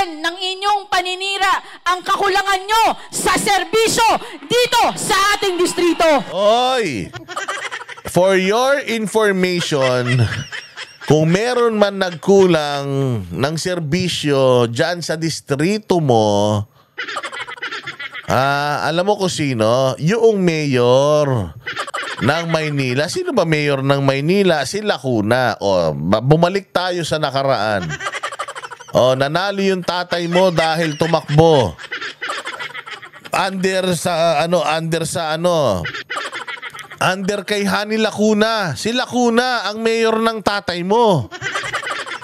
natin ng inyong paninira ang kakulangan nyo sa serbisyo dito sa ating distrito. Oy! For your information, kung meron man nagkulang ng serbisyo dyan sa distrito mo, alam mo kung sino? Yung mayor ng Maynila. Sino ba mayor ng Maynila? Si Lacuna. O, bumalik tayo sa nakaraan. O, nanalo yung tatay mo dahil tumakbo. Under kay Hani Lacuna. Si Lacuna ang mayor ng tatay mo.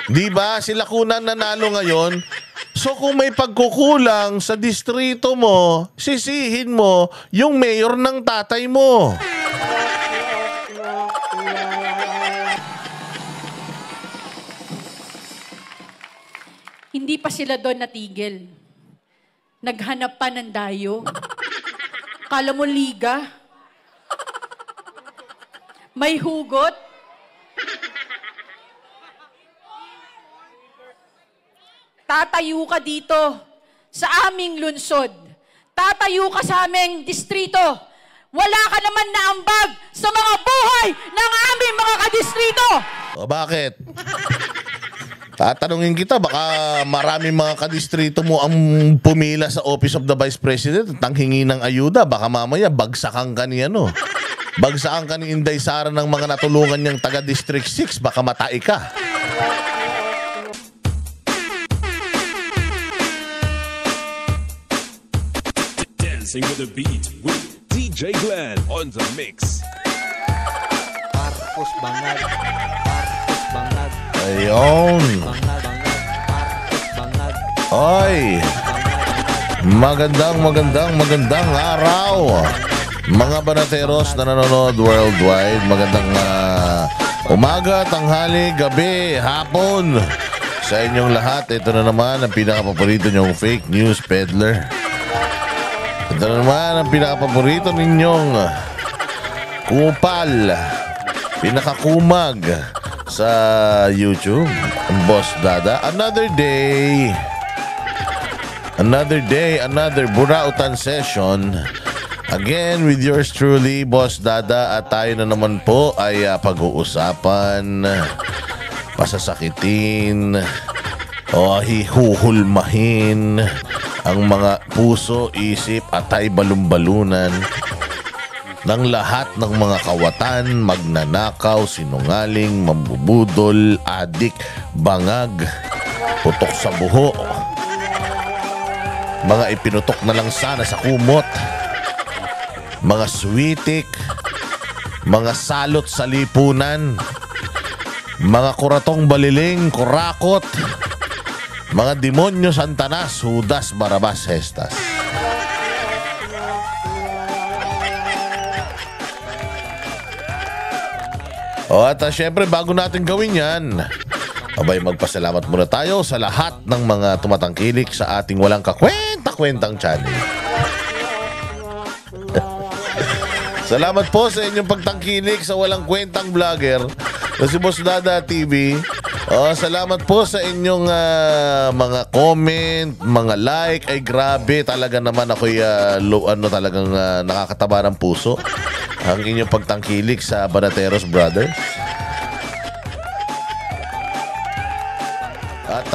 Di ba? Si Lacuna nanalo ngayon. So kung may pagkukulang sa distrito mo, sisihin mo yung mayor ng tatay mo. Hindi pa sila doon natigil. Naghanap pa ng dayo. Kala mo liga? May hugot? Tatayo ka dito sa aming lungsod. Tatayo ka sa aming distrito. Wala ka naman na ambag sa mga buhay ng aming mga kadistrito. O bakit? Tatanungin kita, baka maraming mga kadistrito mo ang pumila sa Office of the Vice President at hingi ng ayuda. Baka mamaya bagsakan ka ni ano. Bagsakan ka ni Inday Sara ng mga natulungan niyang taga District 6. Baka matay ka. Dancing with the beat with DJ Glenn on the mix. Marcos Bangag. Marcos Bangag. Ayun. Bangag. Marcos Bangag. Oy. Magandang araw. Mga banateros na nanonood worldwide. Magandang umaga, tanghali, gabi, hapon. Sa inyong lahat, ito na naman ang pinakapaborito nyong fake news peddler. Ito na naman ang pinakapaborito ninyong kupal, pinakakumag sa YouTube, ang Boss Dada. Another day, another burautan session. Again, with yours truly, Boss Dada. At tayo na naman po ay pag-uusapan, pasasakitin, o hihuhulmahin ang mga puso, isip at ay balumbalunan ng lahat ng mga kawatan, magnanakaw, sinungaling, mambubudol, adik, bangag, putok sa buho, mga ipinutok na lang sana sa kumot, mga switik, mga salot sa lipunan, mga kuratong baliling, kurakot, mga demonyo Santanas, Judas, Barabas, Hestas. At syempre, bago natin gawin yan, abay magpasalamat muna tayo sa lahat ng mga tumatangkilik sa ating walang kakwenta-kwentang channel. Salamat po sa inyong pagtangkilik sa walang kwentang vlogger na si Boss Dada TV. Salamat po sa inyong mga comment, mga like. Ay grabe, talaga naman ako'y talagang nakakataba ng puso ang inyong pagtangkilik sa Banateros Brothers. At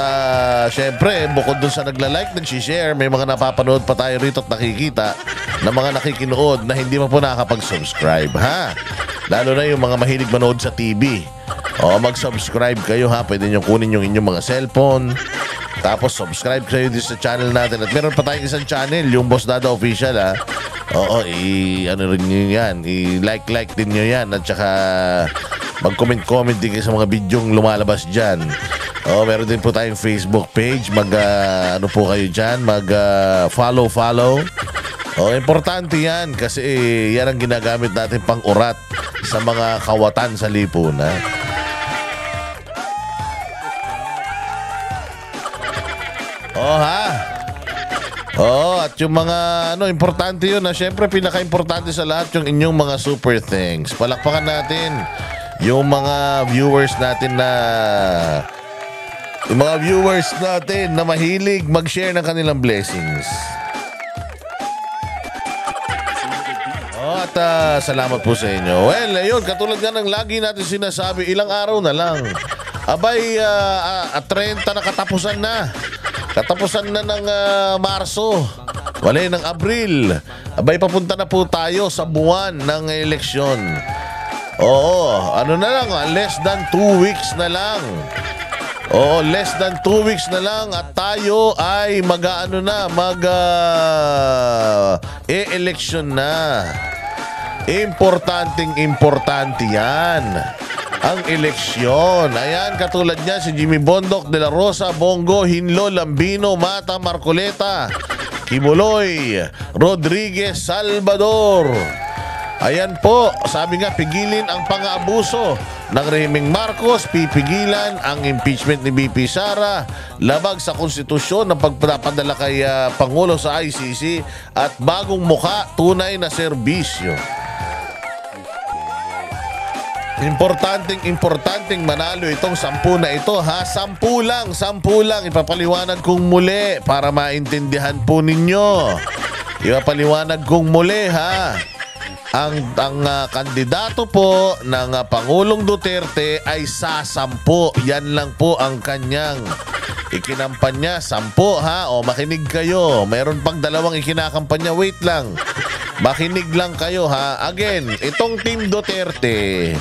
syempre, bukod dun sa nagla-like, nag-share, may mga napapanood pa tayo rito at nakikita na mga nakikinood na hindi pa po nakakapag-subscribe, ha? Lalo na yung mga mahilig manood sa TV. Mag-subscribe kayo, ha? Pwede nyo kunin yung inyong mga cellphone. Tapos subscribe kayo dito sa channel natin. At meron pa tayong isang channel, yung Boss Dada Official, ha? Ano rin nyo yan. I-like din nyo yan. At saka mag-comment din kayo sa mga bidyong lumalabas dyan. Meron din po tayong Facebook page. Ano po kayo dyan? Follow. Importante yan kasi yan ang ginagamit natin pang urat sa mga kawatan sa lipunan. At yung mga importante yun na syempre pinaka-importante sa lahat yung inyong mga super thanks. Palakpakan natin yung mga viewers natin na Yung mga viewers natin na mahilig mag-share ng kanilang blessings. At salamat po sa inyo. Well, ayun, katulad nga ng lagi natin sinasabi, ilang araw na lang. Abay, 30 na katapusan na. Katapusan na ng Marso. Wala ng Abril. Abay, papunta na po tayo sa buwan ng eleksyon. Oo, ano na lang, less than 2 weeks na lang. Oo, less than 2 weeks na lang at tayo ay e-election na. Importante yan. Ang eleksyon. Ayan, katulad niya si Jimmy Bondoc, De La Rosa, Bongo, Hinlo, Lambino, Mata, Marcoleta, Kibuloy, Rodriguez, Salvador. Ayan po, sabi nga, pigilin ang pang-aabuso ng rehimeng Marcos, pipigilan ang impeachment ni BP Sara, labag sa konstitusyon ng pagpapadala kay Pangulo sa ICC at bagong muka, tunay na serbisyo. Importanteng manalo itong 10 na ito ha. 10 lang. Ipapaliwanag kong muli para maintindihan po ninyo. Ipapaliwanag kong muli ha. Ang kandidato po ng Pangulong Duterte ay sa 10. Yan lang po ang kanyang ikinampanya. 10 ha. O makinig kayo. Meron pang 2 ikinakampanya. Wait lang. Makinig lang kayo ha. Again, itong Team Duterte,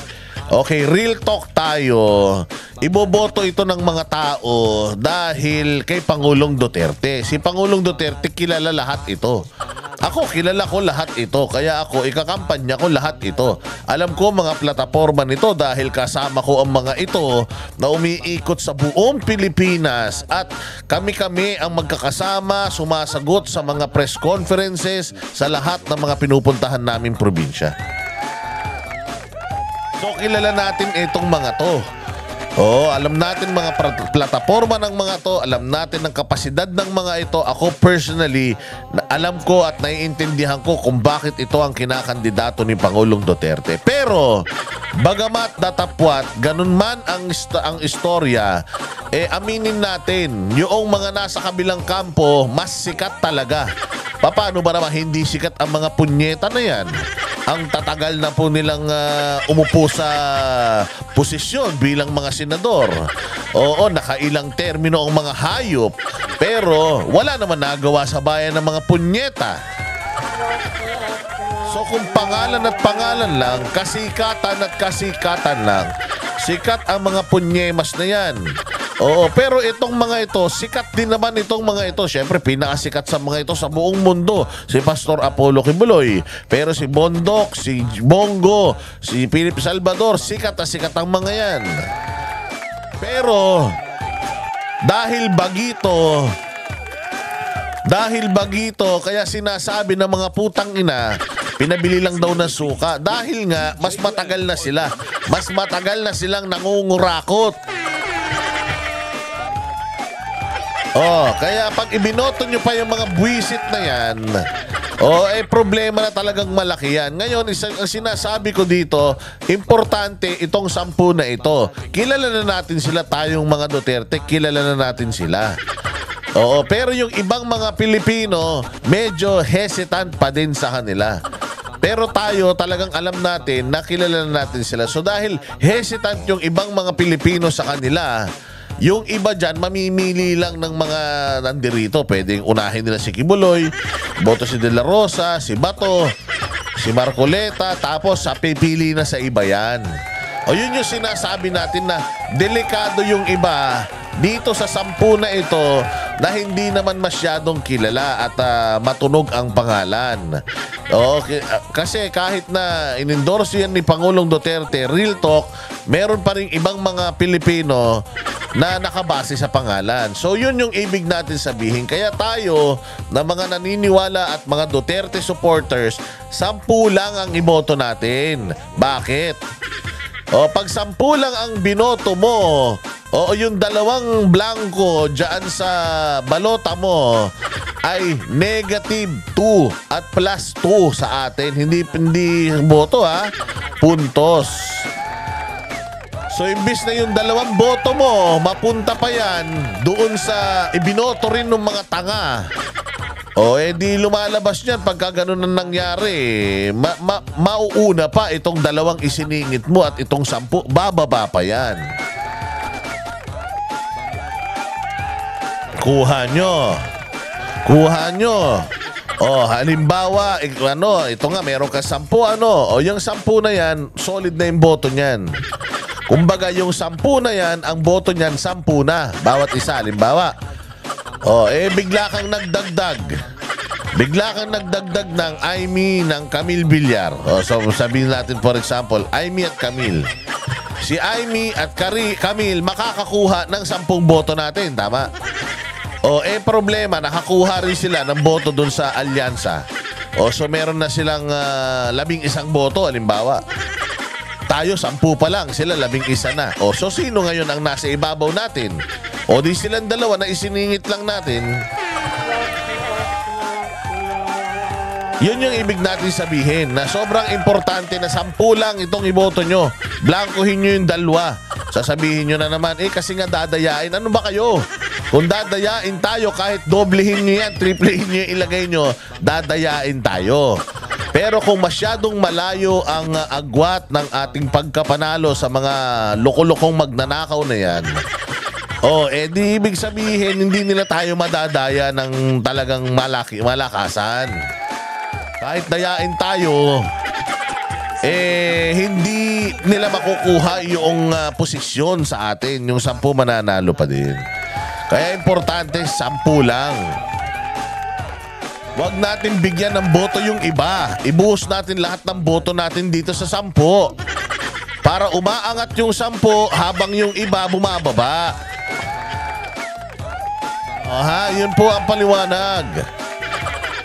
okay, real talk tayo. Iboboto ito ng mga tao dahil kay Pangulong Duterte. Si Pangulong Duterte kilala lahat ito. Ako, kilala ko lahat ito. Kaya ako, ikakampanya ko lahat ito. Alam ko mga plataforma nito dahil kasama ko ang mga ito na umiikot sa buong Pilipinas. At kami-kami ang magkakasama, sumasagot sa mga press conferences sa lahat ng mga pinupuntahan naming probinsya. So, kilala natin itong mga to. Alam natin mga plataforma ng mga to. Alam natin ang kapasidad ng mga ito. Ako personally, alam ko at naiintindihan ko kung bakit ito ang kinakandidato ni Pangulong Duterte. Pero, bagamat datapwat, ganun man ang istorya, aminin natin, yung mga nasa kabilang kampo, mas sikat talaga. Paano ba naman hindi sikat ang mga punyeta na yan? Ang tatagal na po nilang umupo sa posisyon bilang mga senador. Oo, nakailang termino ang mga hayop. Pero wala naman nagawa sa bayan ng mga punyeta. So kung pangalan at pangalan lang, kasikatan at kasikatan lang, sikat ang mga punyemas na yan. Oo, pero itong mga ito, sikat din naman itong mga ito. Siyempre, pinakasikat sa mga ito sa buong mundo. Si Pastor Apollo Kibuloy. Pero si Bondoc, si Bongo, si Philip Salvador, sikat na sikat ang mga yan. Pero, dahil bagito, kaya sinasabi ng mga putang ina, pinabili lang daw ng suka. Dahil nga, mas matagal na sila. Mas matagal na silang nangungurakot. Kaya pag ibinoto nyo pa yung mga buwisit na yan, problema na talagang malaki yan. Ngayon, ang sinasabi ko dito, importante itong 10 na ito. Kilala na natin sila, tayong mga Duterte, kilala na natin sila. Pero yung ibang mga Pilipino, medyo hesitant pa din sa kanila. Pero tayo talagang alam natin na kilala na natin sila. So dahil hesitant yung ibang mga Pilipino sa kanila, yung iba dyan, mamimili lang ng mga nandirito. Pwedeng unahin nila si Kibuloy, boto si De La Rosa, si Bato, si Marcoleta, tapos pipili na sa iba yan. Yun yung sinasabi natin na delikado yung iba dito sa 10 na ito na hindi naman masyadong kilala at matunog ang pangalan. Kasi kahit na inendorse yan ni Pangulong Duterte, real talk, meron pa rin ibang mga Pilipino na nakabase sa pangalan. So yun yung ibig natin sabihin. Kaya tayo na mga naniniwala at mga Duterte supporters, 10 lang ang iboto natin. Bakit? Pag 10 lang ang binoto mo, yung 2 blanco dyan sa balota mo ay -2 at +2 sa atin. Hindi boto ha, puntos. So, imbis na yung 2 boto mo, mapunta pa yan doon sa ibinoto rin ng mga tanga. O, di lumalabas yan pagka ganun ang nangyari. Mauuna pa itong 2 isiningit mo at itong 10, bababa pa yan. Kuha nyo. O, halimbawa, ito nga, meron ka 10, O, yung 10 na yan, solid na yung boto niyan. Kumbaga, yung 10 na yan, ang boto niyan, 10 na. Bawat isa, halimbawa. O, bigla kang nagdagdag. Ng Aimee ng Camille Villar. O, so, sabihin natin, for example, Aimee at Camille. Si Aimee at Camille makakakuha ng 10 boto natin, tama? O, problema, nakakuha rin sila ng boto dun sa alyansa. O, so meron na silang 11 boto, halimbawa. Tayo, 10 pa lang, sila 11 na. O, so sino ngayon ang nasa ibabaw natin? O, di silang 2 na isiningit lang natin. Yun yung ibig natin sabihin na sobrang importante na 10 lang itong iboto nyo. Blankohin nyo yung 2. Sasabihin nyo na naman, kasi nga dadayain. Ano ba kayo? Kung dadayain tayo, kahit doblehin nyo yan, triplehin nyo yung ilagay nyo, dadayain tayo. Pero kung masyadong malayo ang agwat ng ating pagkapanalo sa mga loko-lokong magnanakaw na yan, di ibig sabihin, hindi nila tayo madadaya ng talagang malakasan. Kahit dayain tayo, hindi nila makukuha yung posisyon sa atin. Yung 10 mananalo pa din. Kaya importante, 10 lang. Huwag natin bigyan ng boto yung iba. Ibuhos natin lahat ng boto natin dito sa 10. Para umaangat yung 10 habang yung iba bumababa. Yun po ang paliwanag.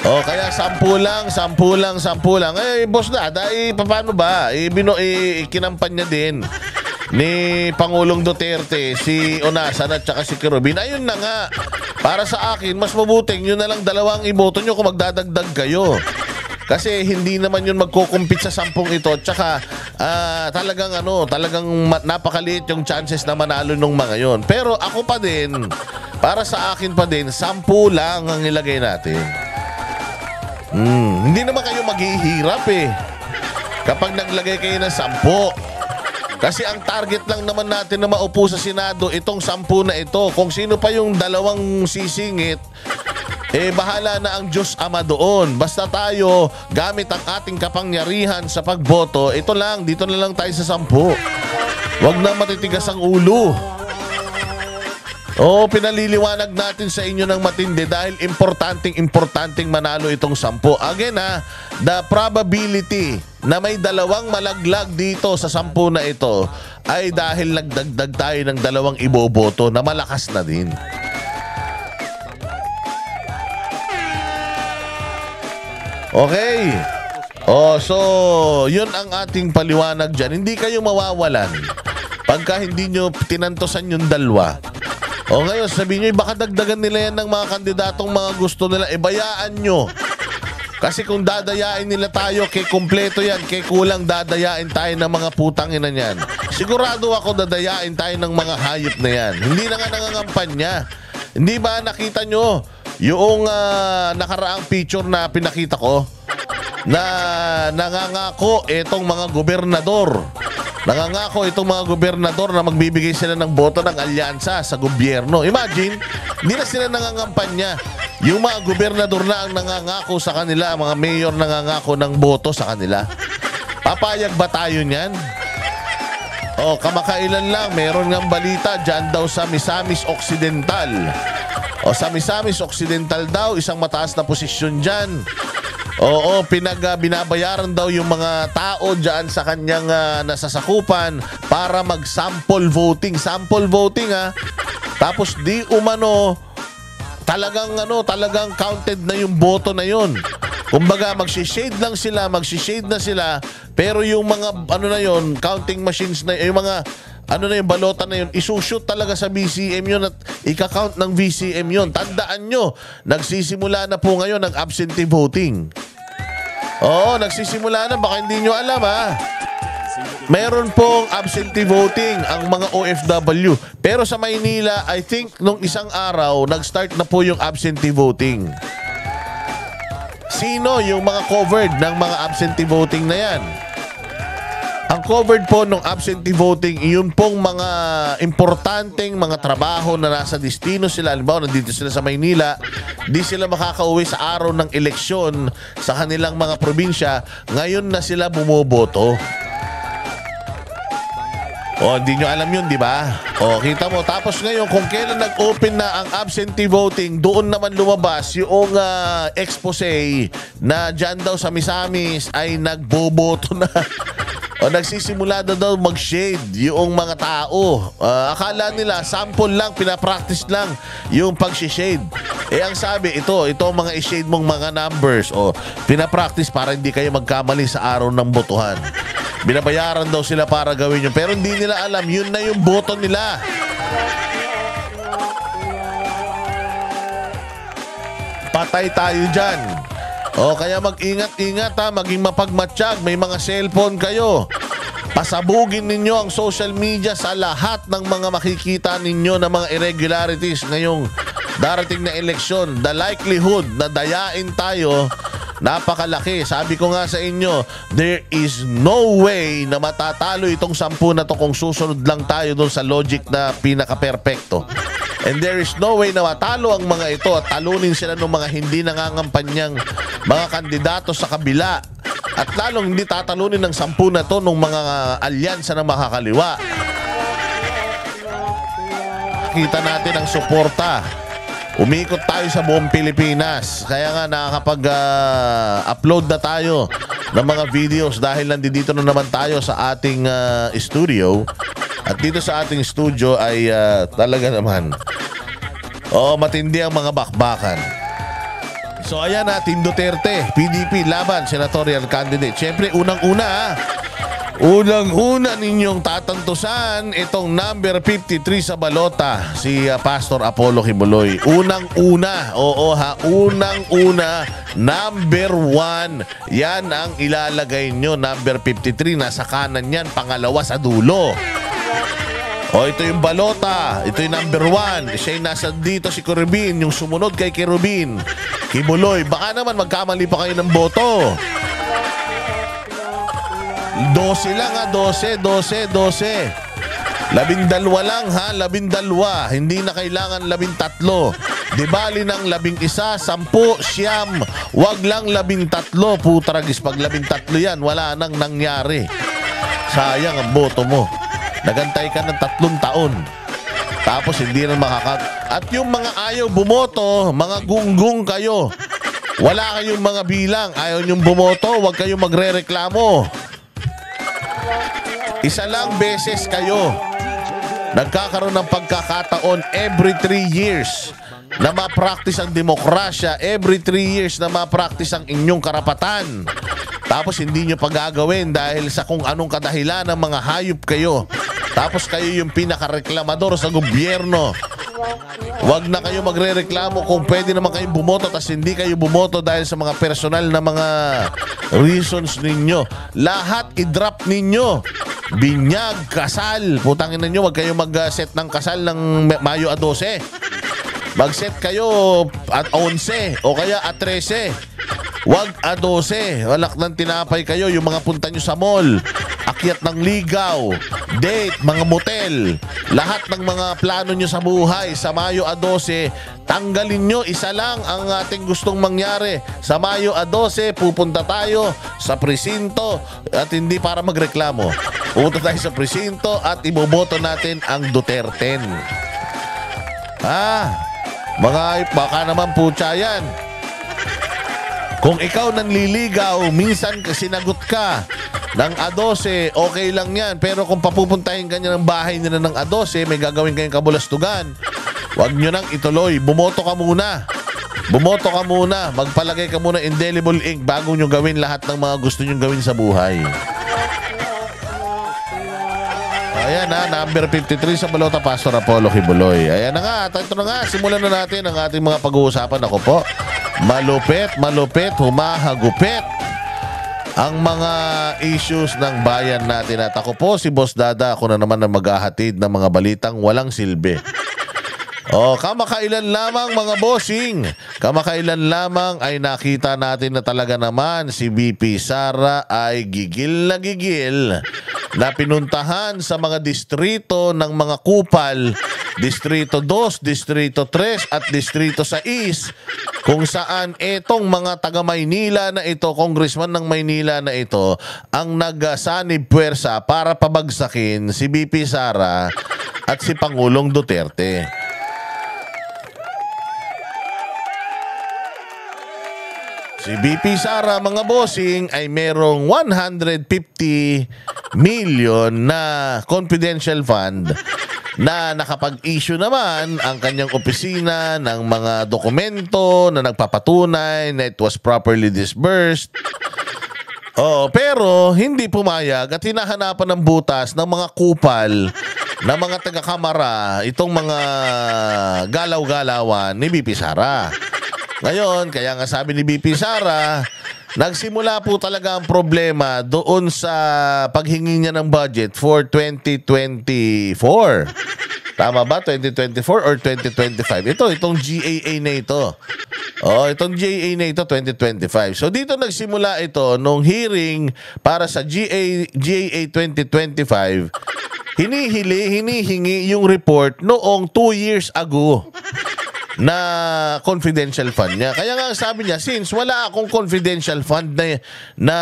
Kaya 10 lang. Boss na, paano ba? Kinampanya din ni Pangulong Duterte, si Onasan at saka si Kerubin. Ayun na nga. Para sa akin, mas mabuting yun na lang 2 iboto nyo kung magdadagdag kayo. Kasi hindi naman yun magkukumpit sa 10 ito. Tsaka talagang napakaliit yung chances na manalo nung mga yun. Pero ako pa din, para sa akin pa din, 10 lang ang ilagay natin. Hindi naman kayo maghihirap kapag naglagay kayo ng 10. Kasi ang target lang naman natin na maupo sa Senado, itong 10 na ito. Kung sino pa yung 2 sisingit, bahala na ang Diyos Ama doon. Basta tayo, gamit ang ating kapangyarihan sa pagboto, dito na lang tayo sa 10. Huwag na matitigas ang ulo. Pinaliliwanag natin sa inyo ng matindi dahil importanteng manalo itong 10. Again the probability na may 2 malaglag dito sa 10 na ito ay dahil nagdagdag tayo ng 2 iboboto na malakas na din. Okay. So yun ang ating paliwanag dyan. Hindi kayo mawawalan pagka hindi nyo tinantosan yung 2. Ngayon, sabihin nyo, baka dagdagan nila yan ng mga kandidatong mga gusto nila. Bayaan nyo. Kasi kung dadayain nila tayo, kumpleto yan, kulang dadayain tayo ng mga putang ina niyan. Sigurado ako dadayain tayo ng mga hayop na yan. Hindi na nga nangangampanya. Hindi ba nakita nyo yung nakaraang picture na pinakita ko? Na nangangako itong mga gobernador. Nangangako itong mga gobernador na magbibigay sila ng boto ng alyansa sa gobyerno. Imagine, hindi na sila nangangampanya. Yung mga gobernador na ang nangangako sa kanila, mga mayor nangangako ng boto sa kanila. Papayag ba tayo niyan? Kamakailan lang, meron ngang balita dyan daw sa Misamis Occidental. Sa Misamis Occidental daw, isang mataas na posisyon dyan. Binabayaran daw yung mga tao dyan sa kanyang nasasakupan para mag-sample voting. Sample voting Tapos di umano, talagang counted na yung boto na yun. Kumbaga magsishade na sila, pero yung mga counting machines na yung mga yung balota na yun, isushoot talaga sa VCM yun at ika-count ng VCM yun. Tandaan nyo, nagsisimula na po ngayon ang absentee voting. Nagsisimula na, baka hindi nyo alam meron pong absentee voting ang mga OFW. Pero sa Maynila, I think nung isang araw, nag-start na po yung absentee voting. Sino yung mga covered ng mga absentee voting na yan? Ang covered po ng absentee voting, yun pong mga importanteng mga trabaho na nasa destino sila. Halimbawa, nandito sila sa Maynila, di sila makakauwi sa araw ng eleksyon sa kanilang mga probinsya. Ngayon na sila bumoboto. O, hindi nyo alam yun, di ba? O, kita mo. Tapos ngayon, kung kailan nag-open na ang absentee voting, doon naman lumabas yung expose na dyan daw sa Misamis ay nagboboto na. O, nagsisimula na daw mag-shade yung mga tao. Akala nila, sample lang, pinapractice lang yung pag-shade. Eh, ang sabi, ito ang mga i-shade mong mga numbers. O, pinapractice para hindi kayo magkamali sa araw ng botohan. Binabayaran daw sila para gawin yun. Pero hindi nila alam, yun na yung boto nila. Patay tayo dyan. O kaya mag-ingat-ingat ha, maging mapagmatsyag, may mga cellphone kayo. Pasabugin ninyo ang social media sa lahat ng mga makikita ninyo na mga irregularities ngayong darating na eleksyon. The likelihood na dayain tayo, napakalaki. Sabi ko nga sa inyo, there is no way na matatalo itong 10 na to kung susunod lang tayo doon sa logic na pinaka-perfecto. And there is no way na matalo ang mga ito at talunin sila ng mga hindi nangangampanyang mga kandidato sa kabila. At lalong hindi tatalunin ng 10 na to ng mga alyansa na makakaliwa. Kita natin ang suporta. Umikot tayo sa buong Pilipinas. Kaya nga nakakapag-upload na tayo ng mga videos dahil nandito na naman tayo sa ating studio. At dito sa ating studio ay talaga naman matindi ang mga bakbakan. So ayan na, Team Duterte, PDP, laban, senatorial candidate. Siyempre, unang-una ninyong tatantusan itong number 53 sa balota, si Pastor Apollo Kibuloy. Unang-una, unang-una, number 1. Yan ang ilalagay nyo, number 53. Nasa kanan yan, pangalawa sa dulo. Ito yung balota. Ito yung number 1. Siya yung nasa dito si Kerubin. Yung sumunod kay Kerubin, Kibuloy. Baka naman magkamali pa kayo ng boto. 12 lang ha. 12. 12 lang ha. 12. Hindi na kailangan 13. Di bali ng 11, 10, 9. Wag lang 13. Putragis. Pag 13 yan, wala nang nangyari. Sayang ang boto mo. Nagantay ka ng 3 taon. Tapos hindi na At yung mga ayaw bumoto, mga gunggong kayo. Wala kayong mga bilang. Ayaw nyong bumoto, huwag kayong magre-reklamo. Isa lang beses kayo nagkakaroon ng pagkakataon every 3 years na ma-practice ang demokrasya. Every 3 years na ma-practice ang inyong karapatan. Tapos hindi nyo pagagawin dahil sa kung anong kadahilan ng mga hayop kayo. Tapos kayo yung pinakareklamador sa gobyerno. Huwag na kayo magre-reklamo kung pwede naman kayong bumoto tapos hindi kayo bumoto dahil sa mga personal na mga reasons ninyo. Lahat i-drop ninyo. Binyag, kasal. Putangin ninyo, huwag kayo mag-set ng kasal ng Mayo 12. Mag-set kayo at 11 o kaya at 13. Wag a 12. Walak ng tinapay kayo. Yung mga punta nyo sa mall, akyat ng ligaw, date, mga motel, lahat ng mga plano nyo sa buhay sa Mayo a 12, tanggalin nyo. Isa lang ang ating gustong mangyari. Sa Mayo a 12, pupunta tayo sa presinto at hindi para magreklamo. Pupunta tayo sa presinto at iboboto natin ang Duterte. Mga baka naman putya yan. Kung ikaw nanliligaw, minsan sinagot ka ng A12, okay lang yan. Pero kung papupuntahin ka niya ng bahay nila ng A12, may gagawin kayong kabulastugan, huwag nyo nang ituloy. Bumoto ka muna. Bumoto ka muna. Magpalagay ka muna indelible ink bago nyo gawin lahat ng mga gusto nyo gawin sa buhay. Ayan na, number 53 sa balota, Pastor Apollo Kibuloy. Ayan na nga, ito na nga, simulan na natin ang ating mga pag-uusapan. Ako po, malupit, humahagupit ang mga issues ng bayan natin. At ako po si Boss Dada, ako na naman ang maghahatid ng mga balitang walang silbi. Kamakailan lamang mga bossing. Kamakailan lamang ay nakita natin na talaga naman si VP Sara ay gigil na pinuntahan sa mga distrito ng mga kupal, Distrito 2, Distrito 3 at Distrito 6, kung saan etong mga taga Maynila na ito, congressman ng Maynila na ito, ang nagsanib puwersa para pabagsakin si VP Sara at si Pangulong Duterte. Si VP Sara, mga bossing, ay merong 150 million na confidential fund na nakapag-issue naman ang kanyang opisina ng mga dokumento na nagpapatunay na it was properly disbursed. Pero hindi pumayag at hinahanapan ng butas ng mga kupal na mga taga-kamara itong mga galaw-galawan ni VP Sara. Ngayon, kaya nga sabi ni VP Sara, nagsimula po talaga ang problema doon sa paghingi niya ng budget for 2024. Tama ba? 2024 or 2025? Itong GAA na ito. Itong GAA na ito, 2025. So dito nagsimula ito nung hearing para sa GAA 2025. Hinihingi yung report noong 2 years ago na confidential fund niya. Kaya nga sabi niya, since wala akong confidential fund na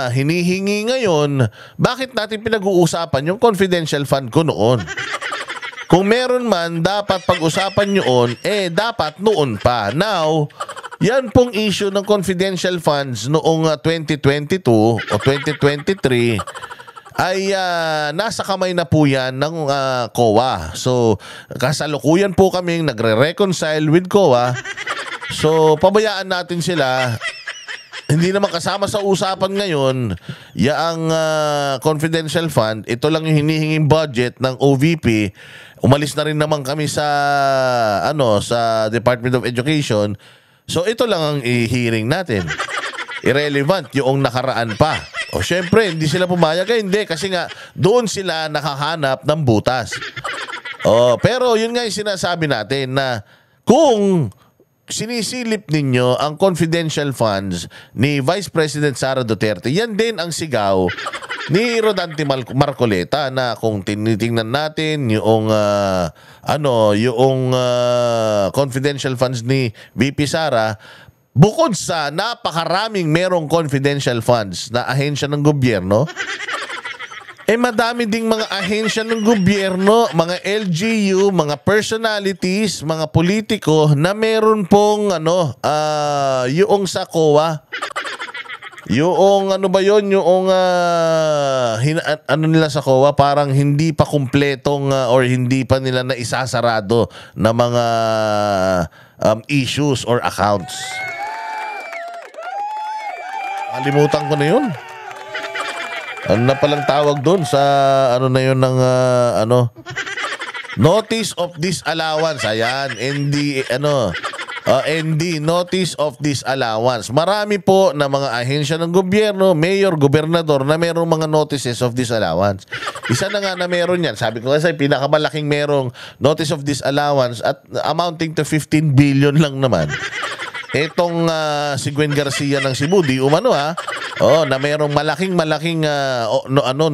hinihingi ngayon, bakit natin pinag-uusapan yung confidential fund ko noon? Kung meron man, dapat pag-usapan yun, dapat noon pa. Now, yan pong issue ng confidential funds noong 2022 o 2023, ay nasa kamay na po yan ng COA. So, kasalukuyan po kaming nagre-reconcile with COA. So, pabayaan natin sila. Hindi naman kasama sa usapan ngayon yaang confidential fund. Ito lang yung hinihinging budget ng OVP. Umalis na rin naman kami sa sa Department of Education. So, ito lang ang i-hearing natin. Irrelevant yung nakaraan pa. Syempre, hindi sila pumayag. Hindi, kasi nga, doon sila nakahanap ng butas. Pero yun nga yung sinasabi natin na kung sinisilip ninyo ang confidential funds ni Vice President Sara Duterte, yan din ang sigaw ni Rodante Marcoleta na kung tinitingnan natin yung confidential funds ni VP Sara, bukod sa napakaraming merong confidential funds na ahensya ng gobyerno, madami ding mga ahensya ng gobyerno, mga LGU, mga personalities, mga politiko na meron pong yung sa COA. Yung yung nila sa COA, parang hindi pa kumpletong or hindi pa nila na isasarado na mga issues or accounts. Kalimutan ko na yun. Ano na palang tawag doon sa na yun ng Notice of Disallowance. Ayan, ND, Notice of Disallowance. Marami po na mga ahensya ng gobyerno, mayor, gobernador na mayroong mga notices of disallowance. Isa na nga na meron yan. Sabi ko kasi pinakamalaking merong notice of disallowance at amounting to 15 billion lang naman. Etong si Gwen Garcia ng Cebu, di umano na mayroong malaking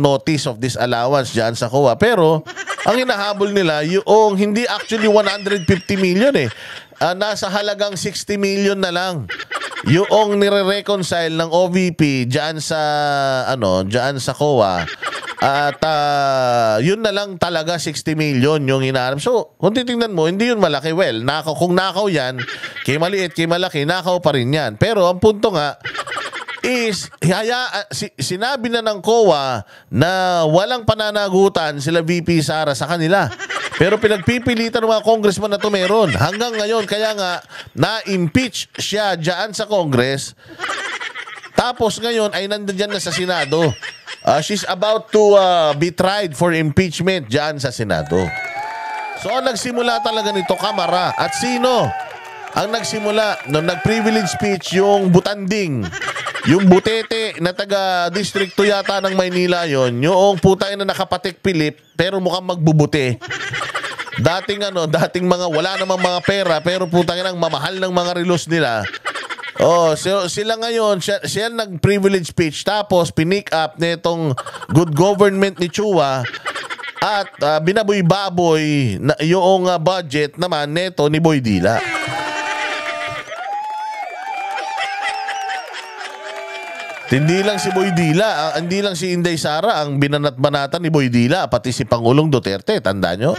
notice of disallowance diyan sa COA. Pero ang hinahabol nila yung hindi actually 150 million nasa halagang 60 million na lang. Yung nire-reconcile ng OVP diyan sa COA. At yun na lang talaga 60 million yung hinahanap. So, kung titingnan mo, hindi yun malaki. Well, kung nakaw yan, kay maliit, kay malaki, nakaw pa rin yan. Pero ang punto nga is, sinabi na ng COA na walang pananagutan sila VP Sara sa kanila. Pero pinagpipilitan ng mga congressman na ito meron. Hanggang ngayon, kaya nga, na-impeach siya dyan sa Congress. Tapos ngayon ay nandiyan na sa Senado. She's about to be tried for impeachment dyan sa Senado. So, ang nagsimula talaga nito, Kamara. At sino ang nagsimula nung nag-privilege speech? Yung butanding Yung Butete na taga-distrikto yata ng Maynila yon, yung putang ina nakapatik Pilip pero mukhang magbubuti. Dating mga wala namang mga pera pero putang ina ang mamahal ng mga relos nila. Sila ngayon, siya nag-privilege speech tapos pinick up nitong good government ni Chua at binaboy-baboy na yung budget naman neto ni Boy Dila. Hindi lang si Boy Dila, hindi lang si Inday Sara ang binanat-banatan ni Boy Dila, pati si Pangulong Duterte, tanda nyo?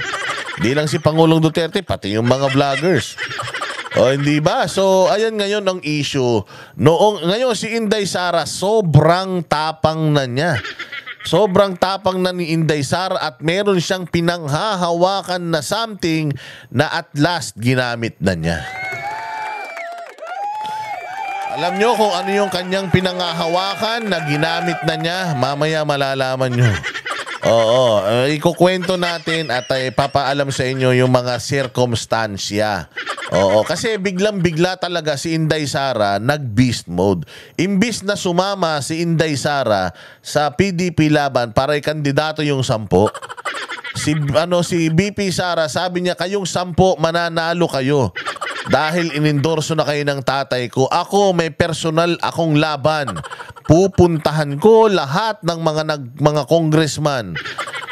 Hindi lang si Pangulong Duterte, pati yung mga vloggers. Hindi ba? So, ayan ngayon ang issue. Ngayon si Inday Sara, sobrang tapang na niya. Sobrang tapang na ni Inday Sara at meron siyang pinanghahawakan na something na at last ginamit na niya. Alam nyo kung ano yung kanyang pinanghahawakan na ginamit na niya? Mamaya malalaman nyo. Ikukwento natin at papaalam sa inyo yung mga sirkumstansya. Kasi biglang-bigla talaga si Inday Sara nag-beast mode. Imbis na sumama si Inday Sara sa PDP laban para ikandidato yung 10. Si BP Sara sabi niya kayong 10 mananalo kayo. Dahil inendorso na kayo ng tatay ko, ako may personal akong laban. Pupuntahan ko lahat ng mga congressman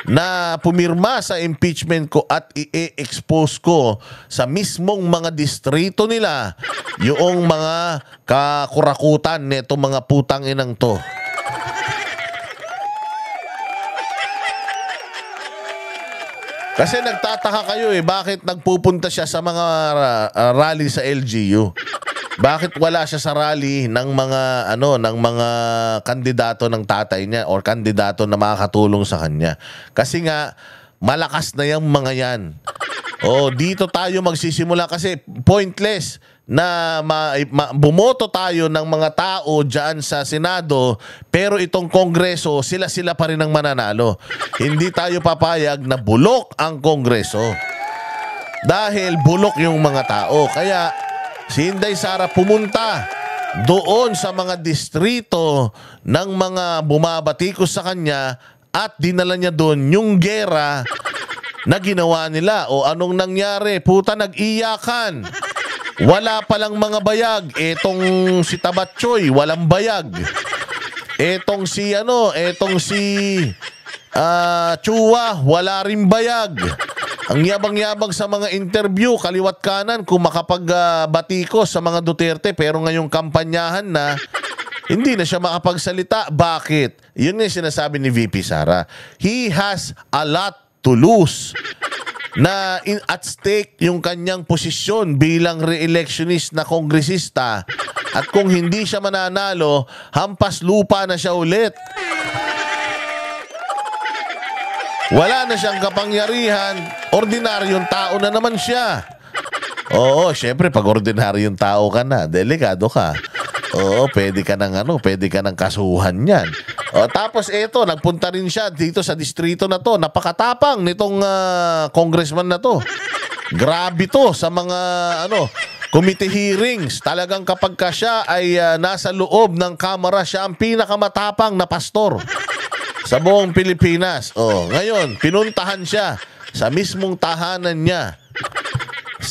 na pumirma sa impeachment ko at i-expose ko sa mismong mga distrito nila yung mga kakurakutan nito mga putang inang to. Kasi nagtataka kayo bakit nagpupunta siya sa mga rally sa LGU? Bakit wala siya sa rally ng mga kandidato ng tatay niya or kandidato na makakatulong sa kanya? Kasi nga malakas na yung mga yan. Dito tayo magsisimula kasi pointless na bumoto tayo ng mga tao dyan sa Senado pero itong Kongreso, sila pa rin ang mananalo. Hindi tayo papayag na bulok ang Kongreso. Dahil bulok yung mga tao. Kaya si Inday Sara pumunta doon sa mga distrito ng mga bumabatikos sa kanya at dinala niya doon yung gera na ginawa nila. Anong nangyari? Puta, nag-iyakan. Wala palang mga bayag. Etong si Tabatchoy, walang bayag. Etong si Chua, wala rin bayag. Ang yabang-yabang sa mga interview, kaliwat kanan, kung makapagbatikos sa mga Duterte, pero ngayong kampanyahan na, hindi na siya makapagsalita. Bakit? Yun yung sinasabi ni VP Sara. He has a lot to lose. Na at stake yung kanyang posisyon bilang re-electionist na kongresista at kung hindi siya mananalo, hampas lupa na siya ulit. Wala na siyang kapangyarihan, ordinaryong tao na naman siya. Syempre pag ordinaryong tao ka na, delikado ka. Pwede ka ng kasuhan yan. Tapos nagpunta rin siya dito sa distrito na to. Napakatapang nitong congressman na to. Grabe to sa mga committee hearings. Talagang kapag ka siya ay nasa loob ng kamera, siya ang pinakamatapang na pastor sa buong Pilipinas. Ngayon, pinuntahan siya sa mismong tahanan niya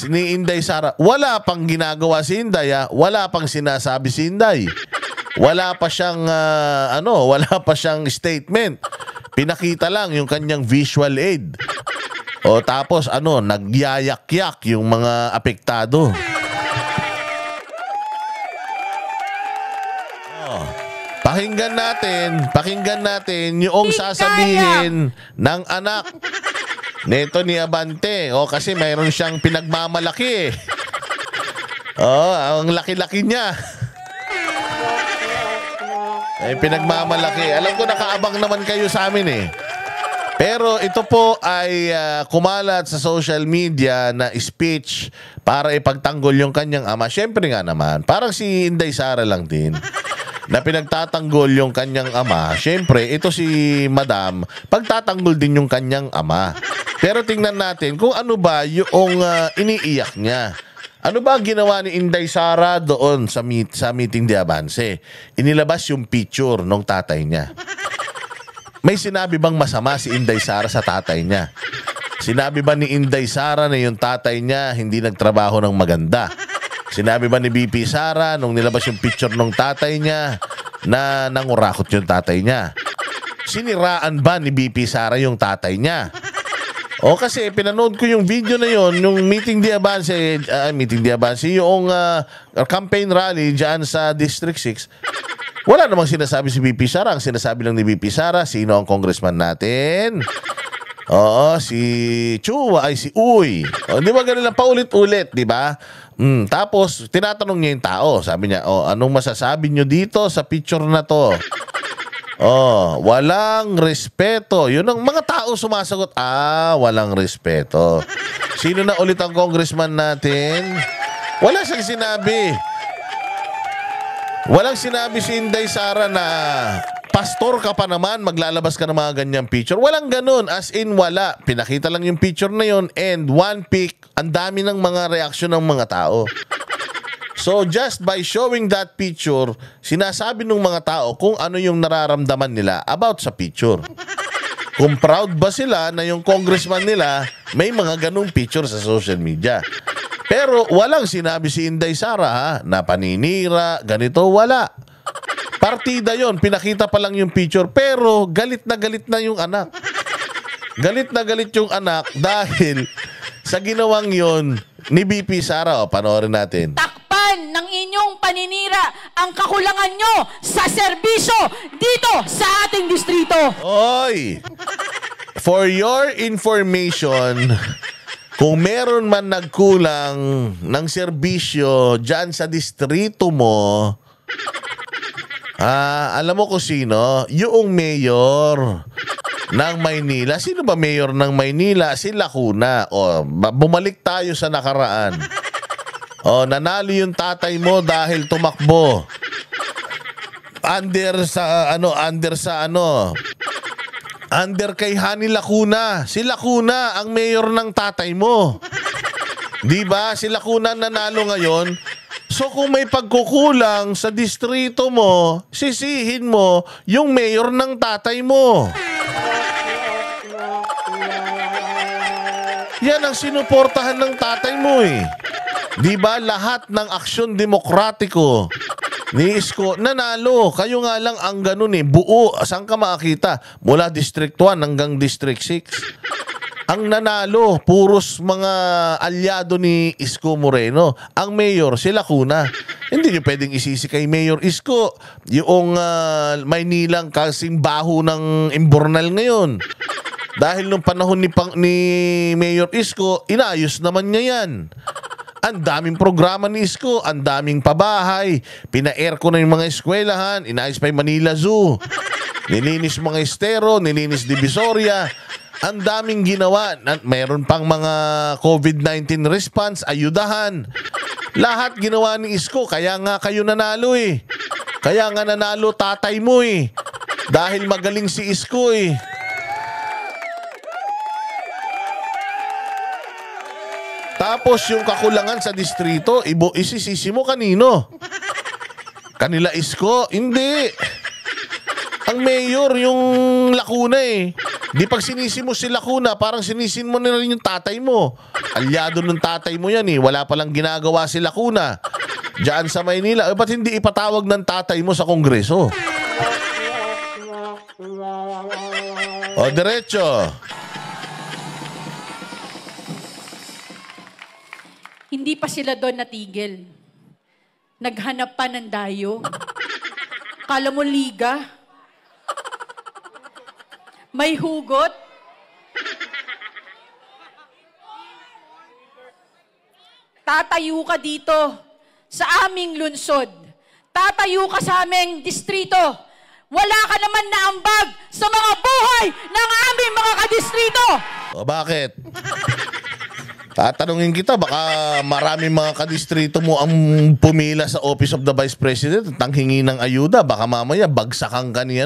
ni Inday Sara. Wala pang ginagawa si Inday, wala pang sinasabi si Inday. Wala pa siyang statement. Pinakita lang yung kanyang visual aid. Tapos nagyayak-yak yung mga apektado. Pakinggan natin yung sasabihin ng anak neto ni Abante. Kasi mayroon siyang pinagmamalaki. Ang laki-laki niya. Pinagmamalaki. Alam ko nakaabang naman kayo sa amin Pero ito po ay kumalat sa social media na speech para ipagtanggol yung kanyang ama. Siyempre nga naman, parang si Inday Sara lang din na pinagtatanggol yung kanyang ama. Siyempre, ito si Madam, pagtatanggol din yung kanyang ama. Pero tingnan natin kung ano ba yung iniiyak niya. Ano ba ang ginawa ni Inday Sara doon sa meeting de Avance? Inilabas yung picture ng tatay niya. May sinabi bang masama si Inday Sara sa tatay niya? Sinabi ba ni Inday Sara na yung tatay niya hindi nagtrabaho ng maganda? Sinabi ba ni BP Sara nung nilabas yung picture ng tatay niya na nangurakot yung tatay niya? Siniraan ba ni BP Sara yung tatay niya? O kasi pinanood ko yung video na yon, yung meeting de Avance, yung campaign rally dyan sa District 6. Wala namang sinasabi si BP Sara. Ang sinasabi lang ni BP Sara, sino ang congressman natin? Oo, si Chua ay si Uy. O, di ba ganun lang paulit-ulit, di ba? Tapos, tinatanong niya yung tao. Sabi niya, anong masasabi niyo dito sa picture na to? Walang respeto. Yun ang mga tao sumasagot. Walang respeto. Sino na ulit ang congressman natin? Wala siyang sinabi. Walang sinabi si Inday Sara na pastor ka pa naman, maglalabas ka ng mga ganyang picture. Walang ganun. As in, wala. Pinakita lang yung picture na yun and one pic, ang dami ng mga reaksyon ng mga tao. So, just by showing that picture, sinasabi ng mga tao kung ano yung nararamdaman nila about sa picture. Kung proud ba sila na yung congressman nila may mga ganung picture sa social media. Pero walang sinabi si Inday Sara na paninira, ganito, wala. Partida yon, pinakita pa lang yung picture, pero galit na yung anak. Galit na galit yung anak dahil sa ginawang yon ni BP Sara. Panoorin natin. Ng inyong paninira ang kakulangan nyo sa serbisyo dito sa ating distrito. Oy! For your information, kung meron man nagkulang ng serbisyo dyan sa distrito mo, alam mo kung sino? Yung mayor ng Maynila. Sino ba mayor ng Maynila? Si Lacuna. Bumalik tayo sa nakaraan. Nanalo yung tatay mo dahil tumakbo. Under kay Hani Lacuna. Si Lacuna ang mayor ng tatay mo. Di ba? Si Lacuna nanalo ngayon. So kung may pagkukulang sa distrito mo, sisihin mo yung mayor ng tatay mo. Yan ang sinuportahan ng tatay mo eh. Di ba lahat ng aksyon demokratiko ni Isko nanalo? Kayo nga lang ang ganun eh. Buo. Saan ka makakita? Mula District 1 hanggang District 6. Ang nanalo, puros mga alyado ni Isko Moreno. Ang mayor, si Lacuna. Hindi nyo pwedeng isisi kay Mayor Isko yung Maynilang kasing baho ng Imbornal ngayon. Dahil nung panahon ni Mayor Isko, inayos naman niya yan. Ang daming programa ni Isko, ang daming pabahay, pina-aircon na yung mga eskwelahan, inayos pa yung Manila Zoo, nilinis mga estero, nilinis Divisoria, ang daming ginawa. Mayroon pang mga COVID-19 response, ayudahan. Lahat ginawa ni Isko, kaya nga kayo nanalo eh. Kaya nga nanalo tatay mo eh. Dahil magaling si Isko eh. Tapos yung kakulangan sa distrito, isisisi mo kanino? Kanila Isko? Hindi. Ang mayor yung Lacuna eh. Di pag sinisi mo si Lacuna, parang sinisin mo na rin yung tatay mo. Alyado ng tatay mo yan eh. Wala palang ginagawa si Lacuna diyan sa Maynila. Ba't hindi ipatawag ng tatay mo sa Kongreso? Diretso. Hindi pa sila doon natigil. Naghanap pa ng dayo. Kala mo liga? May hugot? Tatayo ka dito sa aming lungsod. Tatayo ka sa aming distrito. Wala ka naman na ambag sa mga buhay ng aming mga kadistrito. Bakit? Tatanungin kita, baka maraming mga kadistrito mo ang pumila sa Office of the Vice President at ang hingi ng ayuda. Baka mamaya bagsakan ka ni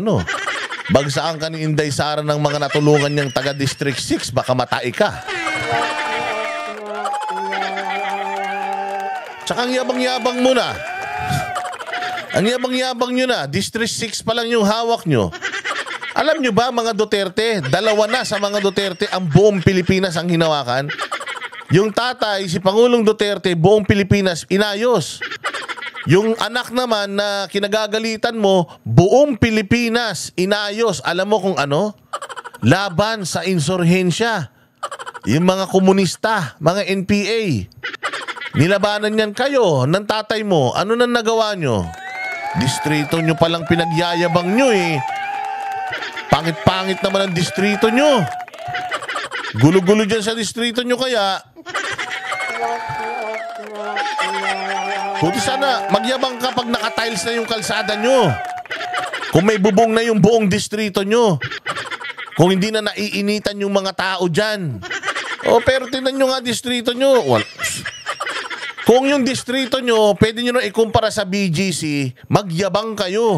bagsakan ka ni Inday Sara ng mga natulungan niyang taga District 6. Baka matay ka. Tsaka ang yabang-yabang mo na. Ang yabang-yabang nyo na. District 6 pa lang yung hawak nyo. Alam nyo ba mga Duterte, dalawa na sa mga Duterte ang buong Pilipinas ang hinawakan? Yung tatay, si Pangulong Duterte, buong Pilipinas inayos. Yung anak naman na kinagagalitan mo, buong Pilipinas inayos. Alam mo kung ano? Laban sa insurhensya. Yung mga komunista, mga NPA. Nilabanan yan kayo ng tatay mo. Ano nang nagawa nyo? Distrito nyo palang pinagyayabang nyo eh. Pangit-pangit naman ang distrito nyo. Gulo-gulo dyan sa distrito nyo kaya. Buti sana, magyabang ka pag naka-tiles na yung kalsada nyo. Kung may bubong na yung buong distrito nyo. Kung hindi na naiinitan yung mga tao dyan. O pero tingnan nyo nga distrito nyo. Kung yung distrito nyo, pwede nyo na ikumpara sa BGC, magyabang kayo.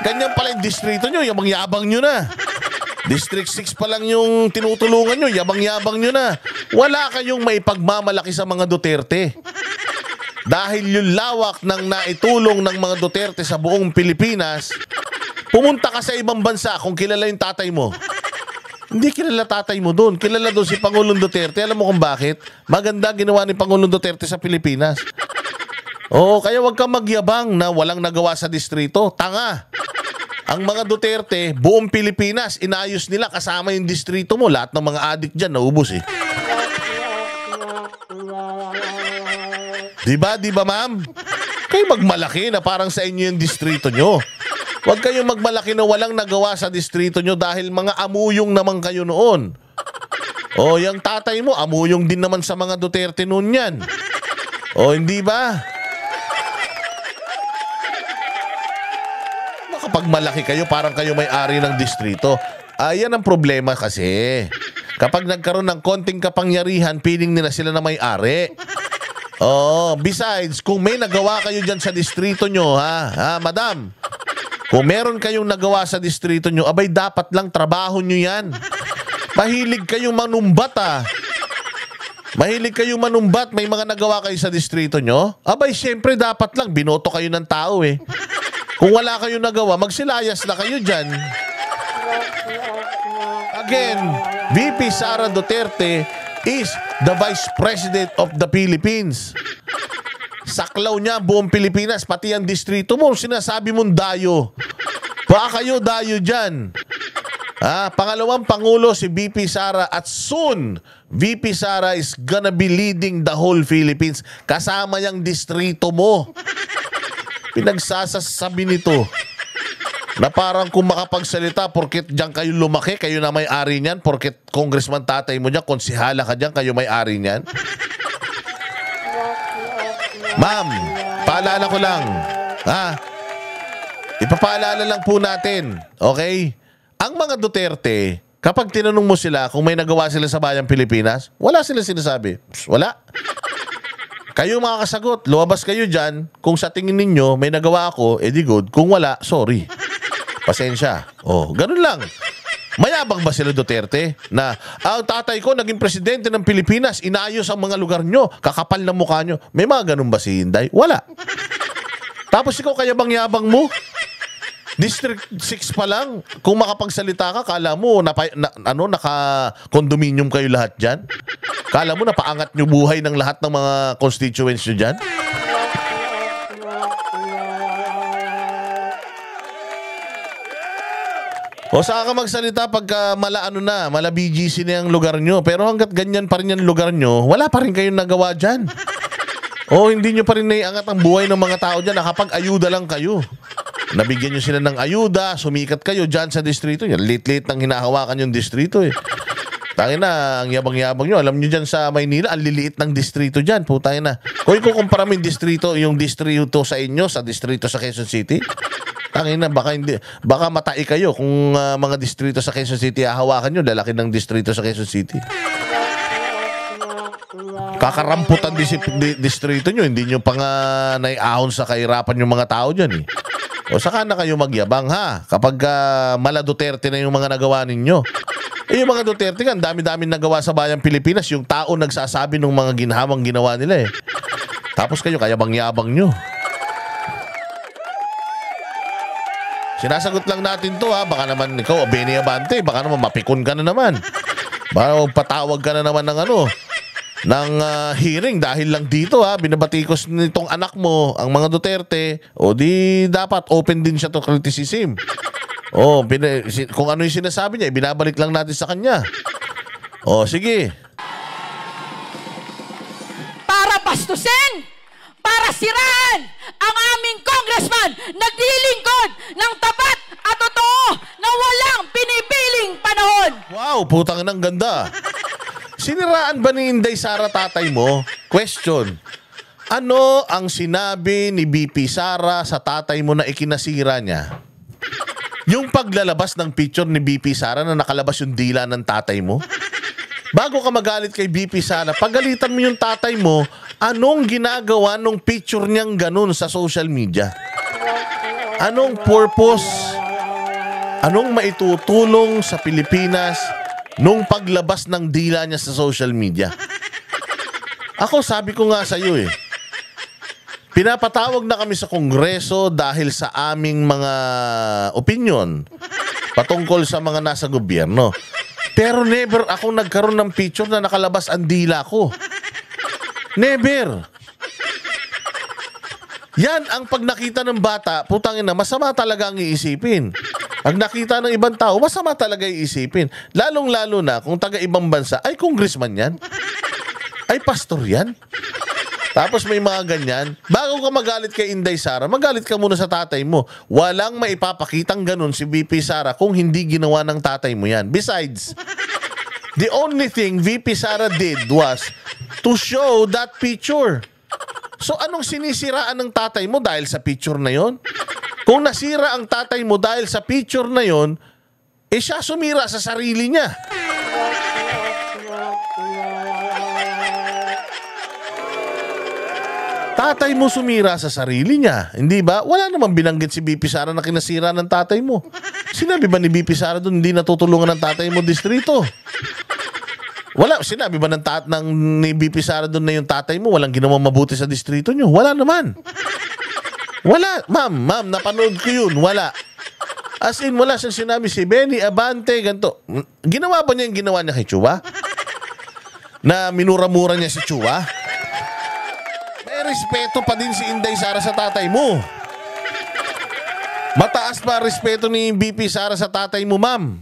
Ganyan pala yung distrito nyo, yabang-yabang nyo na. District 6 pa lang yung tinutulungan nyo, yabang-yabang nyo na. Wala kayong maipagmamalaki sa mga Duterte. Dahil yung lawak ng naitulong ng mga Duterte sa buong Pilipinas, pumunta ka sa ibang bansa kung kilala yung tatay mo. Hindi kilala tatay mo doon. Kilala doon si Pangulong Duterte. Alam mo kung bakit? Maganda ginawa ni Pangulong Duterte sa Pilipinas. Oo, kaya wag kang magyabang na walang nagawa sa distrito. Tanga! Ang mga Duterte, buong Pilipinas, inayos nila kasama yung distrito mo. Lahat ng mga adik dyan, naubos eh. Diba ma'am? Kayo magmalaki na parang sa inyo yung distrito nyo. Huwag kayong magmalaki na walang nagawa sa distrito nyo dahil mga amuyong naman kayo noon. O, yung tatay mo, amuyong din naman sa mga Duterte noon yan. O, hindi ba? Kapag malaki kayo, parang kayo may-ari ng distrito. Ayan ang problema kasi. Kapag nagkaroon ng konting kapangyarihan, piling nila sila na may-ari. Oh, besides, kung may nagawa kayo dyan sa distrito nyo, madam, kung meron kayong nagawa sa distrito nyo, abay dapat lang trabaho nyo yan. Mahilig kayong manumbat Mahilig kayong manumbat, may mga nagawa kayo sa distrito nyo, abay syempre dapat lang, binoto kayo ng tao eh. Kung wala kayong nagawa, magsilayas na kayo dyan. Again, VP Sara Duterte is the Vice President of the Philippines. Saklaw niya buong Pilipinas, pati ang distrito mo, sinasabi mong dayo. Baka kayo dayo dyan. Pangalawang Pangulo si VP Sara at soon, VP Sara is gonna be leading the whole Philippines. Kasama yung distrito mo. Pinagsasasabi nito na parang kung makapagsalita porket dyan kayo lumaki, kayo na may-ari niyan, porket congressman tatay mo dyan, konsihala ka dyan, kayo may-ari niyan. Ma'am, paalala ko lang. Ipapaalala lang po natin, okay? Ang mga Duterte, kapag tinanong mo sila kung may nagawa sila sa bayang Pilipinas, wala sila sinasabi. Wala. Kayo mga kasagot, lumabas kayo dyan. Kung sa tingin ninyo may nagawa ako, edi good. Kung wala, sorry. Pasensya. Oh, ganun lang. Mayabang ba sila Duterte? Na, ang tatay ko naging presidente ng Pilipinas, inaayos ang mga lugar nyo, kakapal na mukha nyo. May mga ganun ba si Inday? Wala. Tapos ikaw kayabang-yabang mo? District 6 pa lang, kung makapagsalita ka, kala mo naka-condominium kayo lahat dyan? Kala mo napaangat nyo buhay ng lahat ng mga constituents nyo dyan? O saan ka magsalita pagka mala BGC na yung lugar nyo? Pero hanggat ganyan pa rin yung lugar nyo, wala pa rin kayong nagawa dyan. O hindi nyo pa rin naiangat ang buhay ng mga tao dyan, nakapag-ayuda lang kayo. Nabigyan nyo sila ng ayuda, sumikat kayo dyan sa distrito. Late-late nang hinahawakan yung distrito eh. Tangin na, ang yabang-yabang nyo. Alam nyo dyan sa Maynila, ang liliit ng distrito dyan. Putangin na. Kung ikukumpara mo yung distrito sa inyo, sa distrito sa Quezon City, tangin na, baka matai kayo kung mga distrito sa Quezon City hahawakan nyo, lalaki ng distrito sa Quezon City. Kakaramputan distrito nyo, hindi nyo pa nga naiahon sa kahirapan yung mga tao dyan eh. O saka na kayo magyabang ha, kapag mala Duterte na yung mga nagawa ninyo. Yung mga Duterte nga, ang dami-dami nagawa sa bayang Pilipinas. Yung tao nagsasabi ng mga ginhawang ginawa nila eh. Tapos kayo, kayabang-yabang nyo. Sinasagot lang natin to ha. Baka naman ikaw, Benny Abante, baka naman mapikon ka na naman. Baka patawag ka na naman ng hearing dahil lang dito ha. Binabatikos nitong anak mo, ang mga Duterte, o di dapat open din siya to criticism. Kung ano yung sinasabi niya, binabalik lang natin sa kanya. Sige. Para bastusin, para siraan ang aming congressman naglilingkod ng tapat at totoo na walang pinipiling panahon. Wow, putang nang ganda. Siniraan ba ni Inday Sara tatay mo? Question. Ano ang sinabi ni BP Sara sa tatay mo na ikinasira niya? Yung paglalabas ng picture ni BP Sara na nakalabas yung dila ng tatay mo? Bago ka magalit kay BP Sara, pagalitan mo yung tatay mo, anong ginagawa nung picture niyang ganun sa social media? Anong purpose? Anong maitutulong sa Pilipinas nung paglabas ng dila niya sa social media? Ako, sabi ko nga sa iyo pinapatawag na kami sa Kongreso dahil sa aming mga opinion patungkol sa mga nasa gobyerno. Pero never ako nagkaroon ng picture na nakalabas ang dila ko. Never. Yan ang pag nakita ng bata, putangin na, masama talaga ang iisipin. Pag nakita ng ibang tao, masama talaga iisipin. Lalong-lalo na kung taga-ibang bansa, ay congressman yan. Ay pastor yan. Tapos may mga ganyan. Bago ka magalit kay Inday Sara, magalit ka muna sa tatay mo. Walang maipapakitang ganun si VP Sara kung hindi ginawa ng tatay mo yan. Besides, the only thing VP Sara did was to show that picture. So anong sinisiraan ng tatay mo dahil sa picture na yon? Kung nasira ang tatay mo dahil sa picture na yon, siya sumira sa sarili niya. Tatay mo sumira sa sarili niya. Hindi ba? Wala namang binanggit si BP Sara na kinasira ng tatay mo. Sinabi ba ni BP Sara doon hindi natutulungan ng tatay mo distrito? Wala. Sinabi ba ni BP Sara doon na yung tatay mo walang ginawang mabuti sa distrito niyo? Wala naman. Wala. Ma'am, napanood ko yun. Wala. As in, wala siyang sinabi si Benny Abante, ganito. Ginawa ba niya yung ginawa niya kay Chua? Na minura-mura niya si Chua? Respeto pa din si Inday Sara sa tatay mo. Mataas pa respeto ni BP Sara sa tatay mo, ma'am.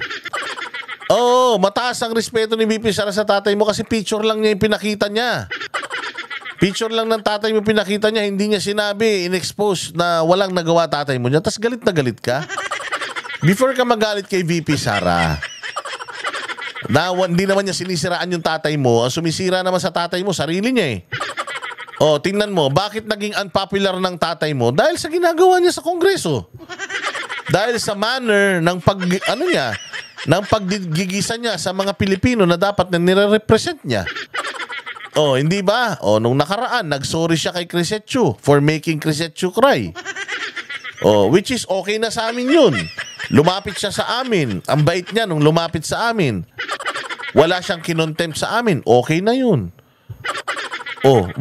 Oo, mataas ang respeto ni BP Sara sa tatay mo kasi picture lang niya yung pinakita niya. Picture lang ng tatay mo pinakita niya, hindi niya sinabi, in-expose na walang nagawa tatay mo niya. Tas galit na galit ka. Before ka magalit kay VP Sara, na hindi naman niya sinisiraan yung tatay mo, ang sumisira naman sa tatay mo, sarili niya eh. Tingnan mo, bakit naging unpopular ng tatay mo? Dahil sa ginagawa niya sa Kongreso. Dahil sa manner ng paggigisan niya sa mga Pilipino na dapat na nire-represent niya. Hindi ba? Nung nakaraan, nag-sorry siya kay Crisetio for making Crisetio cry. Which is okay na sa amin yun. Lumapit siya sa amin. Ang bait niya nung lumapit sa amin. Wala siyang kinontempt sa amin. Okay na yun.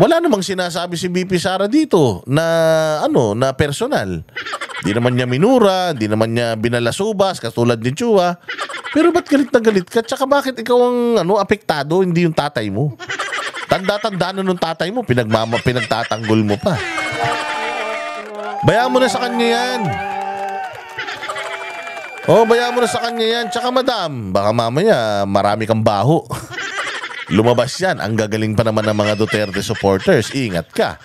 Wala namang sinasabi si BP Sara dito na na personal. Di naman niya minura, di naman niya binalasubas katulad ni Chua. Pero ba't galit na galit ka? Tsaka bakit ikaw ang apektado, hindi yung tatay mo? Tanda-tanda na nung tatay mo, pinagtatanggol mo pa. Bayaan mo na sa kanya yan. Bayaan mo na sa kanya yan. Tsaka madam, baka mamaya marami kang baho. Lumabas yan. Ang gagaling pa naman ng mga Duterte supporters. Ingat ka.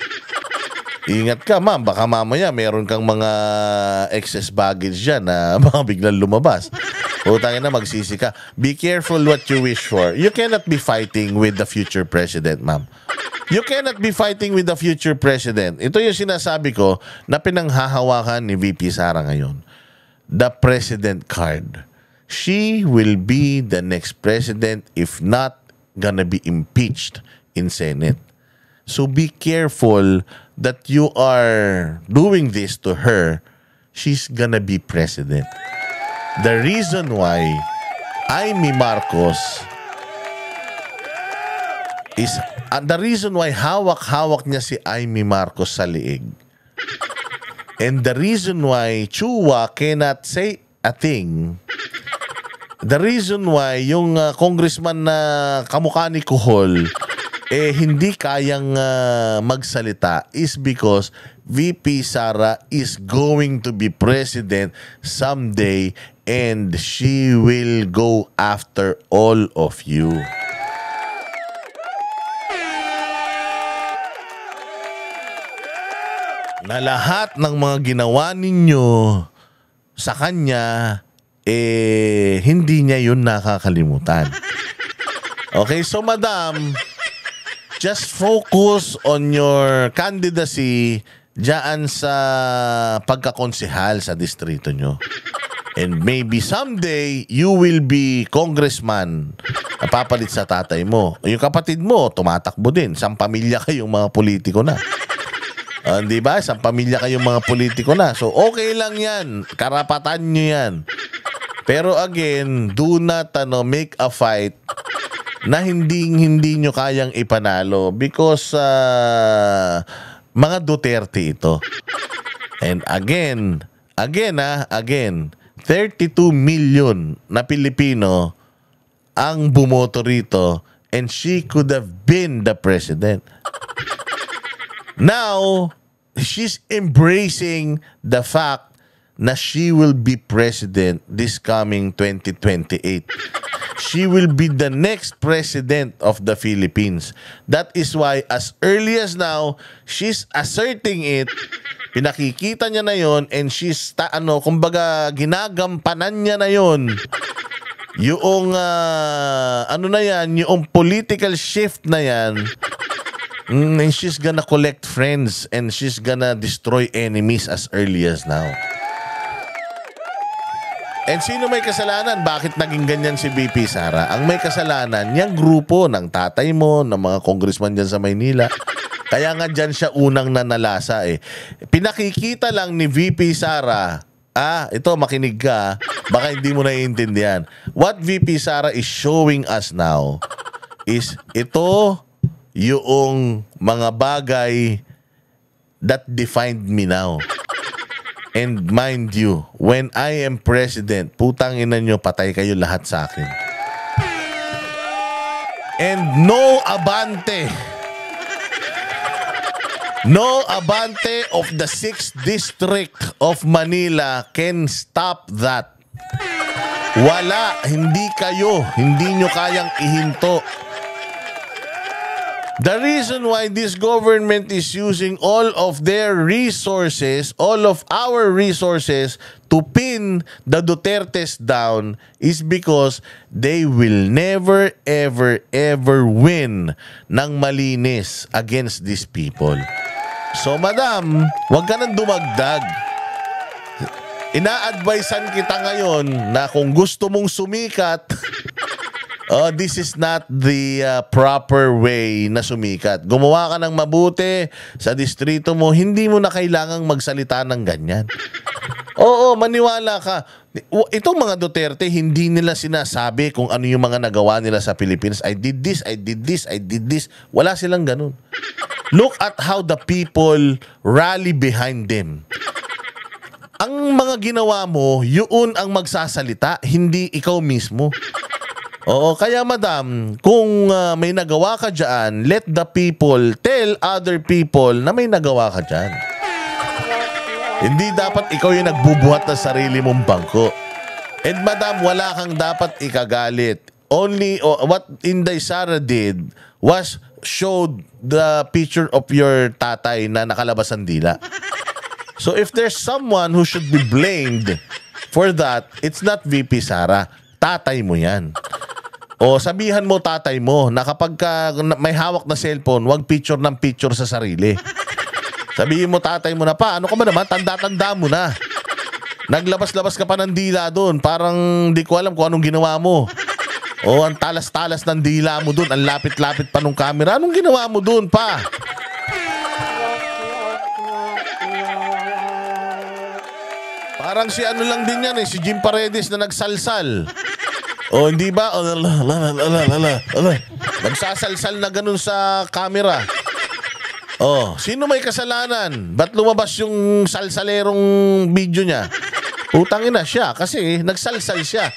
Ingat ka, ma'am. Baka mamaya meron kang mga excess baggage dyan na baka biglang lumabas. Utangin na, magsisi ka. Be careful what you wish for. You cannot be fighting with the future president, ma'am. You cannot be fighting with the future president. Ito yung sinasabi ko na pinanghahawakan ni VP Sara ngayon. The president card. She will be the next president if not gonna be impeached in Senate. So be careful that you are doing this to her. She's gonna be president. The reason why Amy Marcos is the reason why hawak-hawak niya si Amy Marcos sa liig. And the reason why Chua cannot say a thing. The reason why yung congressman na kamukha ni Kuhol hindi kayang magsalita is because VP Sara is going to be president someday and she will go after all of you. Na lahat ng mga ginawa ninyo sa kanya, hindi niya yun nakakalimutan. Okay, so madam, just focus on your candidacy diyan sa pagkakonsehal sa distrito nyo. And maybe someday, you will be congressman na papalit sa tatay mo. Yung kapatid mo, tumatakbo din. Isang pamilya kayong mga politiko na. Di ba? Isang pamilya kayong mga politiko na. So, okay lang yan. Karapatan nyo yan. Pero again, do not make a fight na hindi nyo kayang ipanalo because mga Duterte ito. And again, 32 million na Pilipino ang bumoto rito and she could have been the president. Now, she's embracing the fact na she will be president this coming 2028. She will be the next president of the Philippines. That is why as early as now, she's asserting it. Pinakikita niya na yon and she's, kumbaga, ginagampanan niya na yon. Yung, yung political shift na yan, and she's gonna collect friends and she's gonna destroy enemies as early as now. And sino may kasalanan? Bakit naging ganyan si VP Sara? Ang may kasalanan, yung grupo ng tatay mo, ng mga congressman dyan sa Maynila. Kaya nga dyan siya unang nanalasa eh. Pinakikita lang ni VP Sara, ito makinig ka, baka hindi mo naiintindihan. What VP Sara is showing us now is ito yung mga bagay that defined me now. And mind you, when I am president, putang ina nyo, patay kayo lahat sa akin. And no abante. No abante of the 6th District of Manila can stop that. Wala, hindi kayo, hindi nyo kayang ihinto. The reason why this government is using all of their resources, all of our resources to pin the Dutertes down is because they will never, ever, ever win ng malinis against these people. So, madam, huwag ka nang dumagdag. Ina-advisean kita ngayon na kung gusto mong sumikat, this is not the proper way na sumikat. Gumawa ka ng mabuti sa distrito mo, hindi mo na kailangang magsalita ng ganyan. Oo, maniwala ka. Itong mga Duterte, hindi nila sinasabi kung ano yung mga nagawa nila sa Philippines. I did this, I did this, I did this. Wala silang ganun. Look at how the people rally behind them. Ang mga ginawa mo, yun ang magsasalita, hindi ikaw mismo. Oo, kaya madam, kung may nagawa ka dyan, let the people tell other people na may nagawa ka dyan. Hindi dapat ikaw yung nagbubuhat ng sarili mong bangko. And madam, wala kang dapat ikagalit. Only what Inday Sara did was showed the picture of your tatay na nakalabas ang dila. So if there's someone who should be blamed for that, it's not VP Sara. Tatay mo yan. O sabihan mo tatay mo na kapag may hawak na cellphone, wag picture ng picture sa sarili. Sabihin mo tatay mo na, pa, ano ka ba naman? Tanda-tanda mo na. Naglabas-labas ka pa ng dila doon. Parang di ko alam kung anong ginawa mo. O ang talas-talas ng dila mo doon. Ang lapit-lapit pa nung camera. Anong ginawa mo doon, pa? Parang si ano lang din yan eh, si Jim Paredes na nagsalsal. O hindi ba? Nagsasalsal na ganun sa camera. Oh, sino may kasalanan? Ba't lumabas yung salsalerong video niya? Utangin na siya kasi nagsalsal siya.